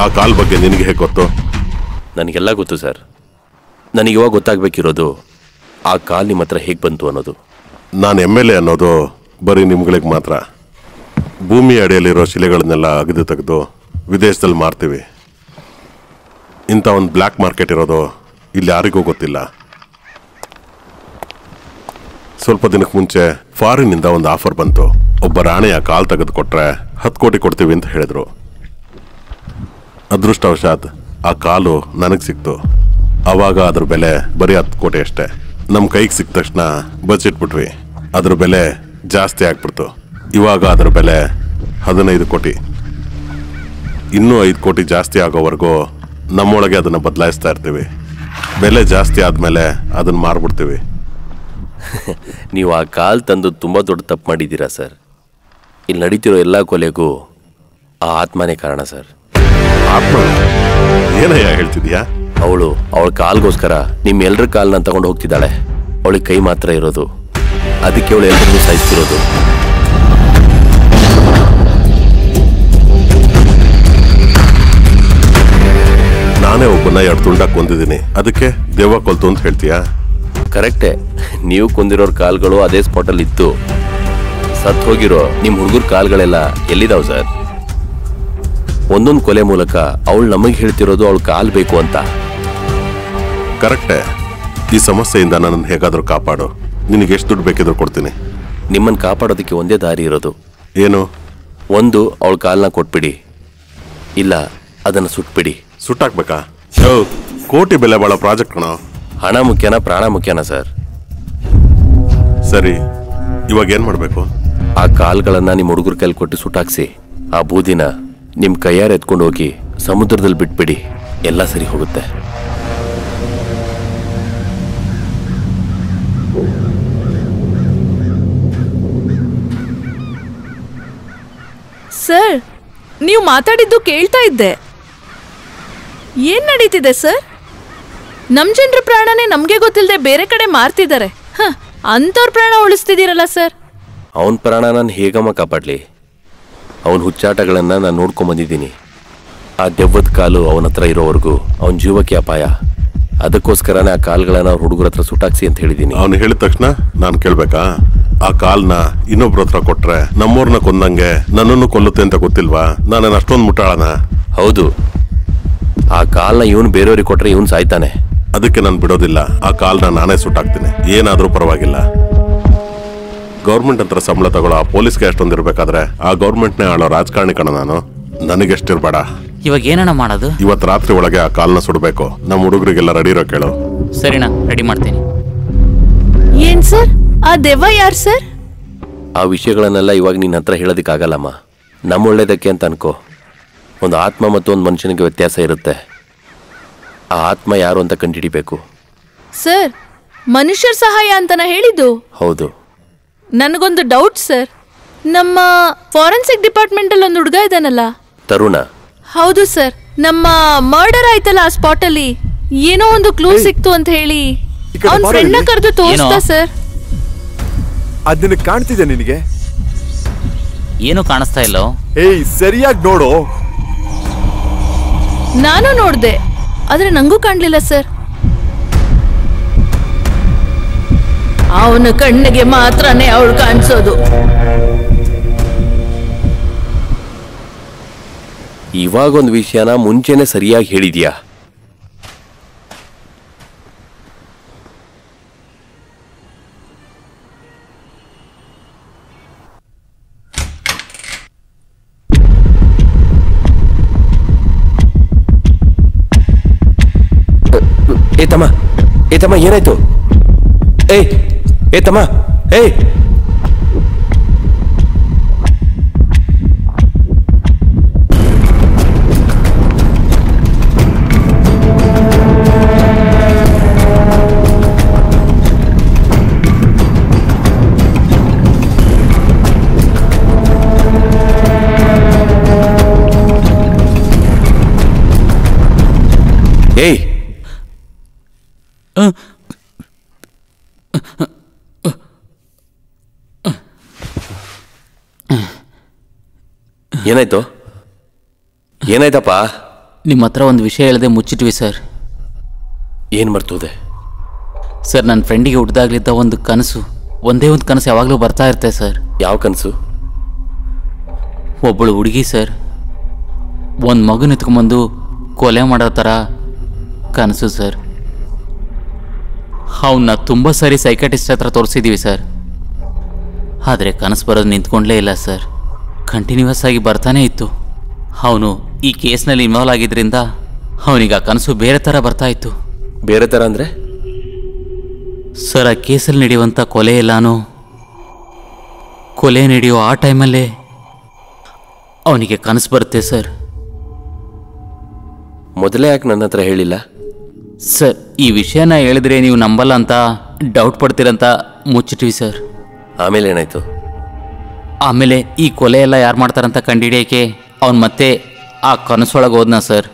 ಆ ಕಾಲ್ ಬಗ್ಗೆ ನಿನಗೆ ಹೇಗೆ ಗೊತ್ತು? ನನಗೆಲ್ಲ ಗೊತ್ತು ಸರ್. ನನಗೆ ಇವಾಗ ಗೊತ್ತಾಗಬೇಕಿರೋದು ಆ ಕಾಲ್ ನಿಮ್ಮ ಹತ್ರ ಹೇಗೆ ಬಂತು ಅನ್ನೋದು. ನಾನು MLA ಅನ್ನೋದು ಬರೀ ನಿಮ್ಗಳಿಗೆ ಮಾತ್ರ. ಭೂಮಿ ಅಡಿಯಲ್ಲಿರೋ ಶಿಲೆಗಳನ್ನೆಲ್ಲ ಅಗೆದು ತೆಗೆದು ವಿದೇಶದಲ್ಲಿ ಮಾರ್ತೀವಿ. ಇಂಥ ಒಂದು ಬ್ಲ್ಯಾಕ್ ಮಾರ್ಕೆಟ್ ಇರೋದು ಇಲ್ಲಿ ಯಾರಿಗೂ ಗೊತ್ತಿಲ್ಲ. ಸ್ವಲ್ಪ ದಿನಕ್ಕೆ ಮುಂಚೆ ಫಾರಿನ್ನಿಂದ ಒಂದು ಆಫರ್ ಬಂತು. ಒಬ್ಬ ರಾಣಿಯ ಕಾಲ್ ತೆಗೆದು ಕೊಟ್ರೆ 10 ಕೋಟಿ ಕೊಡ್ತೀವಿ ಅಂತ ಹೇಳಿದ್ರು. ಅದೃಷ್ಟವಶಾತ್ ಆ ಕಾಲು ನನಗೆ ಸಿಕ್ತು. ಆವಾಗ ಅದ್ರ ಬೆಲೆ ಬರೀ 10 ಕೋಟಿ ಅಷ್ಟೇ. ನಮ್ಮ ಕೈಗೆ ಸಿಕ್ಕ ತಕ್ಷಣ ಬಚ್ಚಿಟ್ಬಿಟ್ವಿ. ಅದ್ರ ಬೆಲೆ ಜಾಸ್ತಿ ಆಗ್ಬಿಡ್ತು. ಇವಾಗ ಅದ್ರ ಬೆಲೆ 15 ಕೋಟಿ. ಇನ್ನೂ 5 ಕೋಟಿ ಜಾಸ್ತಿ ಆಗೋವರೆಗೂ ನಮ್ಮೊಳಗೆ ಅದನ್ನು ಬದಲಾಯಿಸ್ತಾ ಇರ್ತೀವಿ. ಬೆಲೆ ಜಾಸ್ತಿ ಆದಮೇಲೆ ಅದನ್ನು ಮಾರ್ಬಿಡ್ತೀವಿ. ನೀವು ಆ ಕಾಲ್ ತಂದು ತುಂಬ ದೊಡ್ಡ ತಪ್ಪು ಮಾಡಿದ್ದೀರಾ ಸರ್. ಇಲ್ಲಿ ನಡೀತಿರೋ ಎಲ್ಲ ಕೊಲೆಗೂ ಆ ಆತ್ಮನೇ ಕಾರಣ ಸರ್. ಆತ್ಮ ಏನಯ್ಯ ಹೇಳ್ತಿದ್ಯಾ? ಅವಳ ಕಾಲ್ಗೋಸ್ಕರ ನಿಮ್ಮ ಎಲ್ಲರ ಕಾಲನ್ನ ತಗೊಂಡು ಹೋಗ್ತಿದ್ದಾಳೆ. ಅವಳಿಗೆ ಕೈ ಮಾತ್ರ ಇರೋದು, ಅದಕ್ಕೆ ಅವಳು ಎಲ್ಲರಿಗೂ ಸಾಯಿಸ್ತಿರೋದು. ನಾನೇ ಒಬ್ಬನ 2 ತುಂಡಾಗಿ ಕೊಂದಿದ್ದೀನಿ, ಅದಕ್ಕೆ ದೆವ್ವ ಕೊಲ್ತು ಅಂತ ಹೇಳ್ತೀಯಾ? ಕರೆಕ್ಟೇ. ನೀವು ಕೊಂದಿರೋರ್ ಕಾಲ್ಗಳು ಅದೇ ಸ್ಪಾಟಲ್ಲಿ ಇತ್ತು. ಸತ್ ಹೋಗಿರೋ ನಿಮ್ಮ ಹುಡುಗರ ಕಾಲ್ಗಳೆಲ್ಲ ಎಲ್ಲಿದಾವ್ ಸರ್? ಒಂದೊಂದು ಕೊಲೆ ಮೂಲಕ ಅವಳು ನಮಗೆ ಹೇಳ್ತಿರೋದು ಅವಳು ಕಾಲ್ ಬೇಕು ಅಂತ. ಕರೆಕ್ಟೇ. ಈ ಸಮಸ್ಯೆಯಿಂದ ನನ್ನನ್ನು ಹೇಗಾದರೂ ಕಾಪಾಡು. ನಿನಗೆ ಎಷ್ಟು ದುಡ್ಡು ಬೇಕಿದ್ರು ಕೊಡ್ತೀನಿ. ನಿಮ್ಮನ್ನು ಕಾಪಾಡೋದಕ್ಕೆ ಒಂದೇ ದಾರಿ ಇರೋದು. ಏನು? ಒಂದು, ಅವಳ ಕಾಲನ್ನ ಕೊಟ್ಬಿಡಿ, ಇಲ್ಲ ಅದನ್ನು ಸುಟ್ಬಿಡಿ. ಸುಟ್ಟಾಕ್ಬೇಕಾ? ಕೋಟಿ ಬೆಲೆ ಬಾಳೋ ಪ್ರಾಜೆಕ್ಟ್ ಕಣೋ. ಹಣ ಮುಖ್ಯನಾ ಪ್ರಾಣ ಮುಖ್ಯನಾ ಸರ್? ಸರಿ, ಇವಾಗ ಏನ್ ಮಾಡ್ಬೇಕು? ಆ ಕಾಲ್ಗಳನ್ನ ನಿಮ್ಮ ಹುಡುಗರ ಕೈಲಿ ಕೊಟ್ಟು ಸುಟ್ಟಾಕ್ಸಿ. ಆ ಬೂದಿನ ನಿಮ್ಮ ಕೈಯಾರೆ ಎತ್ಕೊಂಡು ಹೋಗಿ ಸಮುದ್ರದಲ್ಲಿ ಬಿಟ್ಬಿಡಿ, ಎಲ್ಲ ಸರಿ ಹೋಗುತ್ತೆ. ಸರ್, ನೀವು ಮಾತಾಡಿದ್ದು ಕೇಳ್ತಾ ಇದ್ದೆ. ಏನ್ ನಡೀತಿದೆ ಸರ್? ನಮ್ ಜನರ ಪ್ರಾಣನೇ ನಮ್ಗೆ ಗೊತ್ತಿಲ್ಲದೆ ಬೇರೆ ಕಡೆ ಮಾರ್ತಿದ್ದಾರೆ. ಅಂಥವ್ರ ಪ್ರಾಣ ಉಳಿಸ್ತಿದ್ದೀರಲ್ಲ ಸರ್. ಅವನ ಪ್ರಾಣ ನಾನು ಹೇಗಮ್ಮ ಕಾಪಾಡಲಿ? ಅವನ ಹುಚ್ಚಾಟಗಳನ್ನು ನಾನು ನೋಡ್ಕೊಂಬಂದಿದ್ದೀನಿ. ಆ ದೆವ್ವದ ಕಾಲು ಅವನ ಹತ್ರ ಇರೋವರೆಗೂ ಅವನ ಜೀವಕ್ಕೆ ಅಪಾಯ. ಅದಕ್ಕೋಸ್ಕರನೇ ಆ ಕಾಲ್ಗಳನ್ನ ಅವ್ರ ಹುಡುಗರ ಹತ್ರ ಸುಟ್ಟಾಕ್ಸಿ ಅಂತ ಹೇಳಿದ್ದೀನಿ. ಅವನು ಹೇಳಿದ ತಕ್ಷಣ ನಾನು ಕೇಳ್ಬೇಕಾ? ಆ ಕಾಲ್ನ ಇನ್ನೊಬ್ರ ಹತ್ರ ಕೊಟ್ರೆ ನಮ್ಮೂರ್ನ ಕೊಂದಂಗೆ ನನ್ನನ್ನು ಕೊಲ್ಲುತ್ತೆ ಅಂತ ಗೊತ್ತಿಲ್ವಾ? ನಾನು ಅಷ್ಟೊಂದು ಮುಟ್ಟಾಳನ? ಹೌದು, ಆ ಕಾಲ್ನ ಇವನು ಬೇರೆಯವ್ರಿಗೆ ಕೊಟ್ರೆ ಇವನು ಸಾಯ್ತಾನೆ. ಅದಕ್ಕೆ ನಾನು ಬಿಡೋದಿಲ್ಲ. ಆ ಕಾಲ್ನ ನಾನೇ ಸುಟ್ಟಾಕ್ತೀನಿ, ಏನಾದ್ರೂ ಪರವಾಗಿಲ್ಲ. ಗೌರ್ಮೆಂಟ್ ಹತ್ರ ಸಂಬಳ ತಗೊಳ್ಳೋ ಆ ಪೊಲೀಸ್ಗೆ ಎಷ್ಟೊಂದಿರ್ಬೇಕಾದ್ರೆ ಆ ಗೌರ್ಮೆಂಟ್ನೇ ಆಳೋ ರಾಜಕಾರಣಿ ಕಣ ನಾನು. ನನಗೆಷ್ಟಿರ್ಬೇಡ. ಇವಾಗ ಏನಣ್ಣ ಮಾಡೋದು? ಇವತ್ತು ರಾತ್ರಿ ಒಳಗೆ ಆ ಕಾಲ್ನ ಸುಡಬೇಕು. ನಮ್ಮ ಹುಡುಗರಿಗೆಲ್ಲ ರೆಡಿ ಇರೋ ಕೇಳು. ಸರಿನಾ, ರೆಡಿ ಮಾಡ್ತೀನಿ. ಏನ್ ಸರ್, ಆ ದೆವ್ವ ಯಾರು ಸರ್? ಆ ವಿಷಯಗಳನ್ನೆಲ್ಲ ಇವಾಗ ನಿನ್ನ ಹತ್ರ ಹೇಳೋದಕ್ಕಾಗಲ್ಲಮ್ಮ. ನಮ್ಮ ಒಳ್ಳೇದಕ್ಕೆ ಅಂತ ಅನ್ಕೋ. ಒಂದು ಆತ್ಮ ಮತ್ತು ಒಂದು ಮನುಷ್ಯನಿಗೆ ವ್ಯತ್ಯಾಸ ಇರುತ್ತೆ. ಆ ಆತ್ಮ ಯಾರು ಅಂತ ಕಂಡುಹಿಡಿಬೇಕು. ಸರ್, ಮನುಷ್ಯರ ಸಹಾಯ ಅಂತನ ಹೇಳಿದ್ದು? ಹೌದು. ನನಗೊಂದು ಡೌಟ್ ಸರ್. ನಮ್ಮ ಫಾರೆನ್ಸಿಕ್ ಡಿಪಾರ್ಟ್ಮೆಂಟ್ ಅಲ್ಲಿ ಒಂದು ಹುಡುಗ ಇದ್ದಾನಲ್ಲ, ತರುಣ? ಹೌದು ಸರ್. ನಮ್ಮ ಮರ್ಡರ್ ಆಯ್ತಲ್ಲ ಆ ಸ್ಪಾಟ್ ಅಲ್ಲಿ ಏನೋ ಒಂದು ಕ್ಲೂ ಸಿಕ್ತು ಅಂತ ಹೇಳಿ ಅವನ್ ಫ್ರೆಂಡ್ ನ ಕರೆದು ತೋರಿಸ್ತಾ ಸರ್. ಅದನ್ನ ಕಾಣ್ತಿದೆ ನಿನಗೆ? ಏನು ಕಾಣಿಸ್ತಾ ಇಲ್ಲೋ? ಏಯ್, ಸರಿಯಾಗಿ ನೋಡು. ನಾನು ನೋಡ್ದೆ, ಆದ್ರೆ ನಂಗೂ ಕಾಣ್ಲಿಲ್ಲ ಸರ್. ಅವನ ಕಣ್ಣಿಗೆ ಮಾತ್ರನೇ ಅವಳು ಕಾಣಿಸೋದು. ಇವಾಗೊಂದು ವಿಷಯನ ಮುಂಚೆನೆ ಸರಿಯಾಗಿ ಹೇಳಿದ್ಯಾ? ಏ ತಮ್ಮ ಏನಾಯ್ತು? ಏ ತಮ್ಮ, ಏನಾಯ್ತು? ಏನಾಯ್ತಪ್ಪ? ನಿಮ್ಮ ಹತ್ರ ಒಂದು ವಿಷಯ ಹೇಳದೆ ಮುಚ್ಚಿಟ್ವಿ ಸರ್. ಏನು ಮರ್ತೋದೆ? ಸರ್, ನನ್ನ ಫ್ರೆಂಡಿಗೆ ಹುಟ್ಟಿದಾಗ್ಲಿದ್ದ ಒಂದು ಕನಸು, ಒಂದೇ ಒಂದು ಕನಸು ಯಾವಾಗಲೂ ಬರ್ತಾ ಇರುತ್ತೆ ಸರ್. ಯಾವ ಕನಸು? ಒಬ್ಬಳು ಹುಡುಗಿ ಸರ್, ಒಂದು ಮಗನ ಎತ್ಕೊಂಬಂದು ಕೊಲೆ ಮಾಡೋ ಥರ ಕನಸು ಸರ್. ಅವನ್ನ ತುಂಬ ಸಾರಿ ಸೈಕಾಟಿಸ್ಟ್ ಹತ್ರ ತೋರಿಸಿದ್ದೀವಿ ಸರ್, ಆದರೆ ಕನಸು ಬರೋದು ನಿಂತ್ಕೊಂಡ್ಲೇ ಇಲ್ಲ ಸರ್. ಕಂಟಿನ್ಯೂಸ್ ಆಗಿ ಬರ್ತಾನೇ ಇತ್ತು. ಅವನು ಈ ಕೇಸ್ನಲ್ಲಿ ಇನ್ವಾಲ್ವ್ ಆಗಿದ್ದರಿಂದ ಅವನಿಗೆ ಆ ಕನಸು ಬೇರೆ ಥರ ಬರ್ತಾ ಇತ್ತು. ಬೇರೆ ಥರ ಅಂದರೆ? ಸರ್, ಆ ಕೇಸಲ್ಲಿ ನಡೆಯುವಂಥ ಕೊಲೆ ಎಲ್ಲಾನು ಕೊಲೆ ನಡೆಯೋ ಆ ಟೈಮಲ್ಲೇ ಅವನಿಗೆ ಕನಸು ಬರುತ್ತೆ ಸರ್. ಮೊದಲೇ ಯಾಕೆ ನನ್ನ ಹತ್ರ ಹೇಳಿಲ್ಲ? ಸರ್, ಈ ವಿಷಯನ ಹೇಳಿದ್ರೆ ನೀವು ನಂಬಲ್ಲ ಅಂತ ಡೌಟ್ ಪಡ್ತೀರಂತ ಮುಚ್ಚಿಟ್ವಿ ಸರ್. ಆಮೇಲೆ ಏನಾಯ್ತು? ಆಮೇಲೆ ಈ ಕೊಲೆ ಎಲ್ಲ ಯಾರು ಮಾಡ್ತಾರಂತ ಕಂಡುಹಿಡಿಯೋಕ್ಕೆ ಅವನು ಮತ್ತೆ ಆ ಕನಸೊಳಗೆ ಹೋದ್ನ ಸರ್.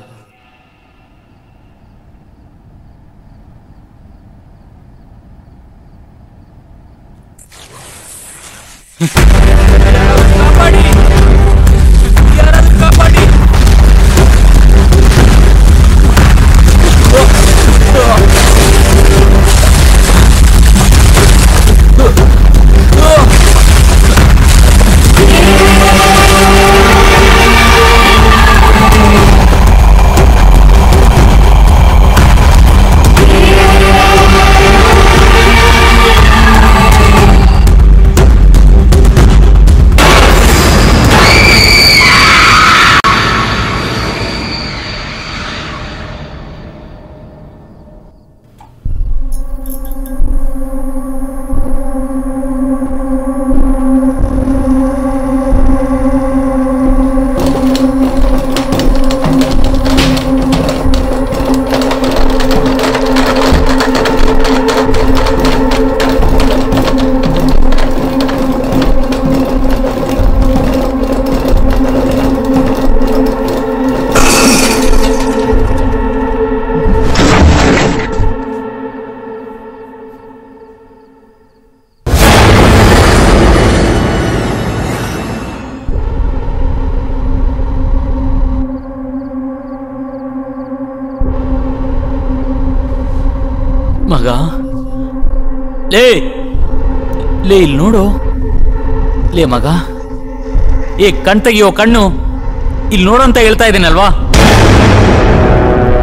ಮಗ, ಲೇ ಲೇ ಇಲ್ಲಿ ನೋಡು. ಲೇ ಮಗ, ಕಣ್ ತೆಗಿಯೋ ಕಣ್ಣು, ಇಲ್ಲಿ ನೋಡು ಅಂತ ಹೇಳ್ತಾ ಇದ್ದೀನಲ್ವಾ.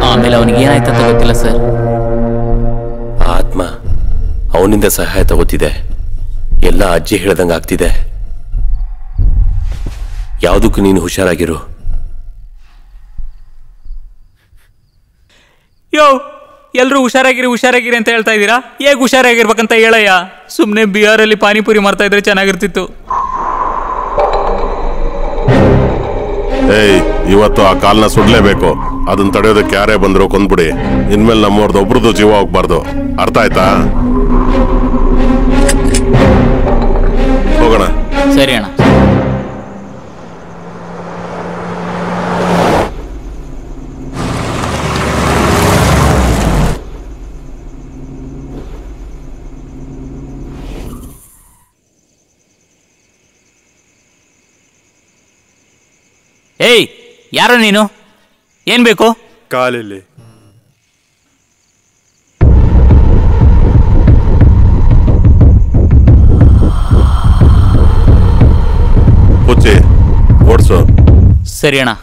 ಆಮೇಲೆ ಅವನಿಗೆ ಏನಾಯ್ತಂತ ಗೊತ್ತಿಲ್ಲ ಸರ್. ಆತ್ಮ ಅವನಿಂದ ಸಹಾಯ ತಗೋತಿದೆ. ಎಲ್ಲ ಅಜ್ಜಿ ಹೇಳ್ದಂಗೆ ಆಗ್ತಿದೆ. ಯಾವುದಕ್ಕೂ ನೀನು ಹುಷಾರಾಗಿರು. ಯೋ, ಎಲ್ಲರೂ ಹುಷಾರಾಗಿರಿ ಅಂತ ಹೇಳ್ತಾ ಇದ್ದೀರಾ? ಹೇಗೆ ಹುಷಾರಾಗಿರ್ಬೇಕಂತ ಹೇಳಯ್ಯ. ಸುಮ್ಮನೆ ಬಿಹಾರಲ್ಲಿ ಪಾನಿಪುರಿ ಮಾಡ್ತಾ ಇದ್ರೆ ಚೆನ್ನಾಗಿರ್ತಿತ್ತು. ಇವತ್ತು ಆ ಕಾಲ್ನ ಸುಡ್ಲೇಬೇಕು. ಅದನ್ನ ತಡೆಯೋದಕ್ಕೆ ಯಾರೇ ಬಂದ್ರು ಕೊಂದ್ಬಿಡಿ. ಇನ್ಮೇಲೆ ನಮ್ಮವ್ರದ್ದು ಒಬ್ರದ್ದು ಜೀವ ಹೋಗ್ಬಾರ್ದು. ಅರ್ಥ ಆಯ್ತಾ? ಹೋಗೋಣ. ಸರಿ ಅಣ್ಣ. ಏಯ್, ಯಾರೋ ನೀನು? ಏನ್ ಬೇಕು? ಕಾಲಲ್ಲಿ ಪುಚ್ಚಿ ಓಡ್ಸು. ಸರಿ ಅಣ್ಣ.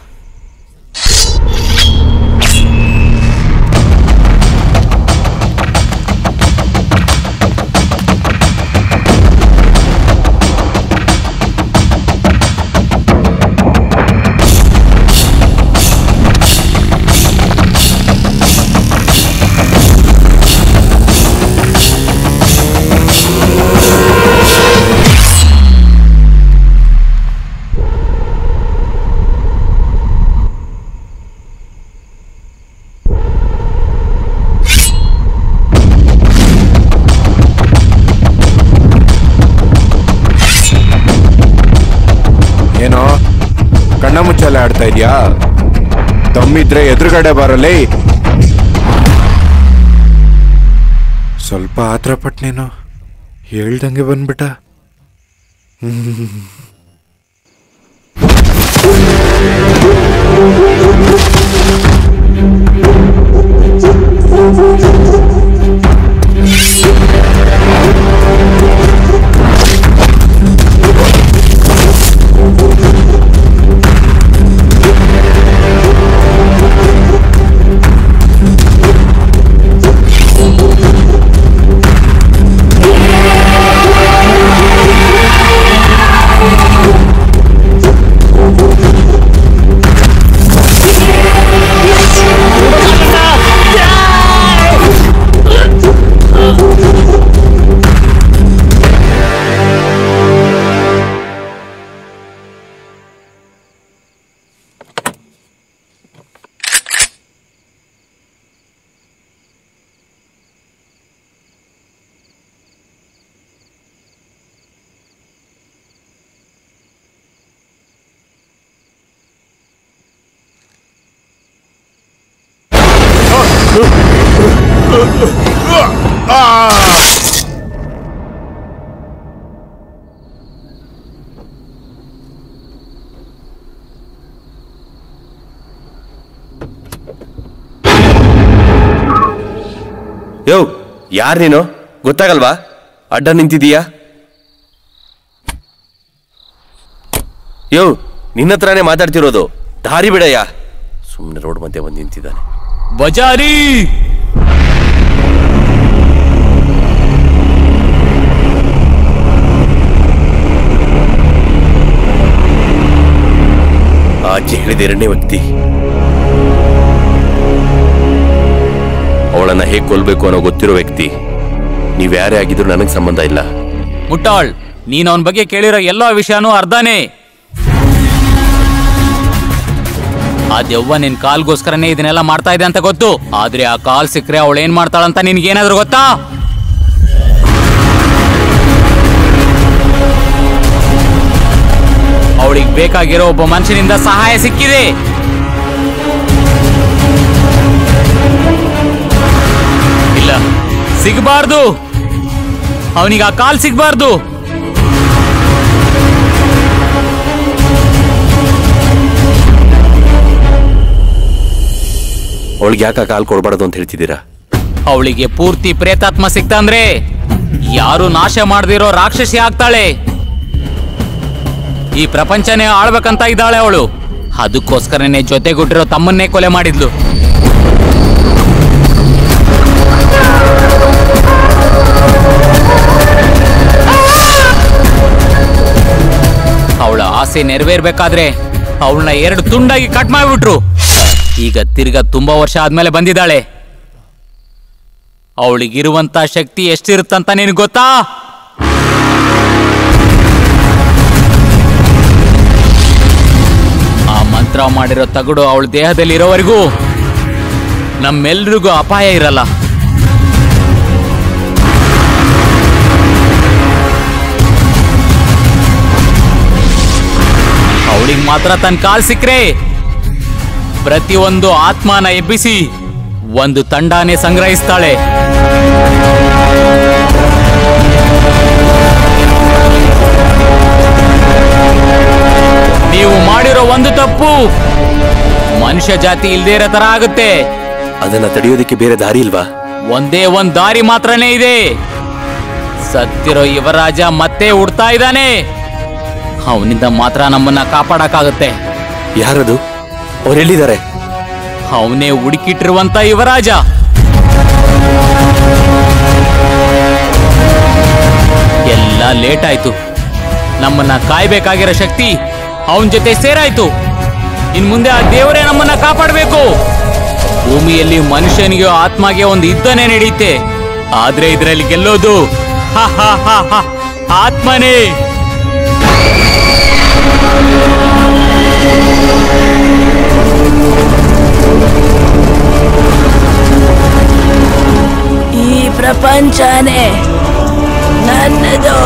ಏನೋ ಕಣ್ಣ ಮುಚ್ಚಾಲೆ ಆಡ್ತಾ ಇದೀಯಾ? ದಮ್ಮಿದ್ರೆ ಎದುರುಗಡೆ ಬರಲೇ. ಸ್ವಲ್ಪ ಆತ್ರ ಪಟ್ ನೀನು ಹೇಳ್ದಂಗೆ ಬಂದ್ಬಿಟ್ಟ. ಯೋ, ಯಾರು ನೀನು? ಗೊತ್ತಾಗಲ್ವಾ? ಅಡ್ಡ ನಿಂತಿದೀಯಾ? ಯೋ, ನಿನ್ನ ಹತ್ರನೇ ಮಾತಾಡ್ತಿರೋದು. ದಾರಿ ಬಿಡಯ್ಯ. ಸುಮ್ಮನೆ ರೋಡ್ ಮಧ್ಯೆ ಬಂದು ನಿಂತಿದ್ದಾನೆ. ಬಜಾರಿ ಆಚೆ ಹೇಳಿದ ಎರಡನೇ ವ್ಯಕ್ತಿ. ಅವಳನ್ನ ಹೇಗೆ ಕೊಲ್ಬೇಕು ಅನ್ನೋ ಗೊತ್ತಿರೋ ವ್ಯಕ್ತಿ. ನೀವ್ಯಾರೇ ಆಗಿದ್ರು ನನಗೆ ಸಂಬಂಧ ಇಲ್ಲ. ಮುಟ್ಟಾಳ್, ನೀನ್ ಅವನ ಬಗ್ಗೆ ಕೇಳಿರೋ ಎಲ್ಲಾ ವಿಷಯನೂ ಅರ್ಧನೇ. ಆ ದೆವ್ವ ನಿನ್ ಕಾಲ್ಗೋಸ್ಕರನೇ ಇದನ್ನೆಲ್ಲ ಮಾಡ್ತಾ ಇದೆ ಅಂತ ಗೊತ್ತು. ಆದ್ರೆ ಆ ಕಾಲ್ ಸಿಕ್ಕರೆ ಅವಳು ಏನ್ ಮಾಡ್ತಾಳಂತ ನಿನ್ಗೇನಾದ್ರೂ ಗೊತ್ತಾ? ಅವಳಿಗೆ ಬೇಕಾಗಿರೋ ಒಬ್ಬ ಮನುಷ್ಯನಿಂದ ಸಹಾಯ ಸಿಕ್ಕಿದೆ. ಇಲ್ಲ, ಸಿಗಬಾರ್ದು. ಅವನಿಗೆ ಆ ಕಾಲ್ ಸಿಗಬಾರ್ದು. ಅವಳಿಗೆ ಯಾಕೆ ಕಾಲ್ ಕೊಡ್ಬಾರ್ದು ಅಂತ ಹೇಳ್ತಿದ್ದೀರಾ? ಅವಳಿಗೆ ಪೂರ್ತಿ ಪ್ರೇತಾತ್ಮ ಸಿಕ್ತಂದ್ರೆ ಯಾರು ನಾಶ ಮಾಡದಿರೋ ರಾಕ್ಷಸಿ ಆಗ್ತಾಳೆ. ಈ ಪ್ರಪಂಚನೇ ಆಳ್ಬೇಕಂತ ಇದ್ದಾಳೆ ಅವಳು. ಅದಕ್ಕೋಸ್ಕರನೇ ಜೊತೆಗುಟ್ಟಿರೋ ತಮ್ಮನ್ನೇ ಕೊಲೆ ಮಾಡಿದ್ಲು. ಅವಳ ಆಸೆ ನೆರವೇರ್ಬೇಕಾದ್ರೆ ಅವಳನ್ನ 2 ತುಂಡಾಗಿ ಕಟ್ ಮಾಡಿಬಿಟ್ರು. ಈಗ ತಿರ್ಗಾ ತುಂಬಾ ವರ್ಷ ಆದ್ಮೇಲೆ ಬಂದಿದ್ದಾಳೆ. ಅವಳಿಗಿರುವಂತ ಶಕ್ತಿ ಎಷ್ಟಿರುತ್ತಂತ ನಿನಗೆ ಗೊತ್ತಾ? ಆ ಮಂತ್ರ ಮಾಡಿರೋ ತಗಡು ಅವಳ ದೇಹದಲ್ಲಿ ಇರೋವರೆಗೂ ನಮ್ಮೆಲ್ರಿಗೂ ಅಪಾಯ ಇರಲ್ಲ. ಅವಳಿಗೆ ಮಾತ್ರ ತನ್ನ ಕಾಲ್ ಸಿಕ್ಕ್ರೆ ಪ್ರತಿಯೊಂದು ಆತ್ಮನ ಎಬ್ಬಿಸಿ ಒಂದು ತಂಡಾನೇ ಸಂಗ್ರಹಿಸ್ತಾಳೆ. ನೀವು ಮಾಡಿರೋ ಒಂದು ತಪ್ಪು ಮನುಷ್ಯ ಜಾತಿ ಇಲ್ದೇ ಇರೋ ತರ ಆಗುತ್ತೆ. ಅದನ್ನ ತಡೆಯೋದಕ್ಕೆ ಬೇರೆ ದಾರಿ ಇಲ್ವಾ? ಒಂದೇ ಒಂದ್ ದಾರಿ ಮಾತ್ರನೇ ಇದೆ. ಸತ್ತಿರೋ ಯುವರಾಜ ಮತ್ತೆ ಹುಡ್ತಾ ಇದ್ದಾನೆ. ಅವನಿಂದ ಮಾತ್ರ ನಮ್ಮನ್ನ ಕಾಪಾಡಕ್ಕಾಗುತ್ತೆ. ಯಾರದು? ಅವರೆಲ್ಲಿದ್ದಾರೆ? ಅವನೇ ಹುಡುಕಿಟ್ಟಿರುವಂತ ಯುವರಾಜ. ಎಲ್ಲ ಲೇಟ್ ಆಯ್ತು. ನಮ್ಮನ್ನ ಕಾಯ್ಬೇಕಾಗಿರೋ ಶಕ್ತಿ ಅವನ ಜೊತೆ ಸೇರಾಯ್ತು. ಇನ್ ಮುಂದೆ ಆ ದೇವರೇ ನಮ್ಮನ್ನ ಕಾಪಾಡಬೇಕು. ಭೂಮಿಯಲ್ಲಿ ಮನುಷ್ಯನಿಗೆ ಆತ್ಮಗೆ ಒಂದು ಯುದ್ಧನೇ ನಡೆಯುತ್ತೆ. ಆದ್ರೆ ಇದರಲ್ಲಿ ಗೆಲ್ಲೋದು ಆತ್ಮನೇ. ಈ ಪ್ರಪಂಚನೇ ನನ್ನದು.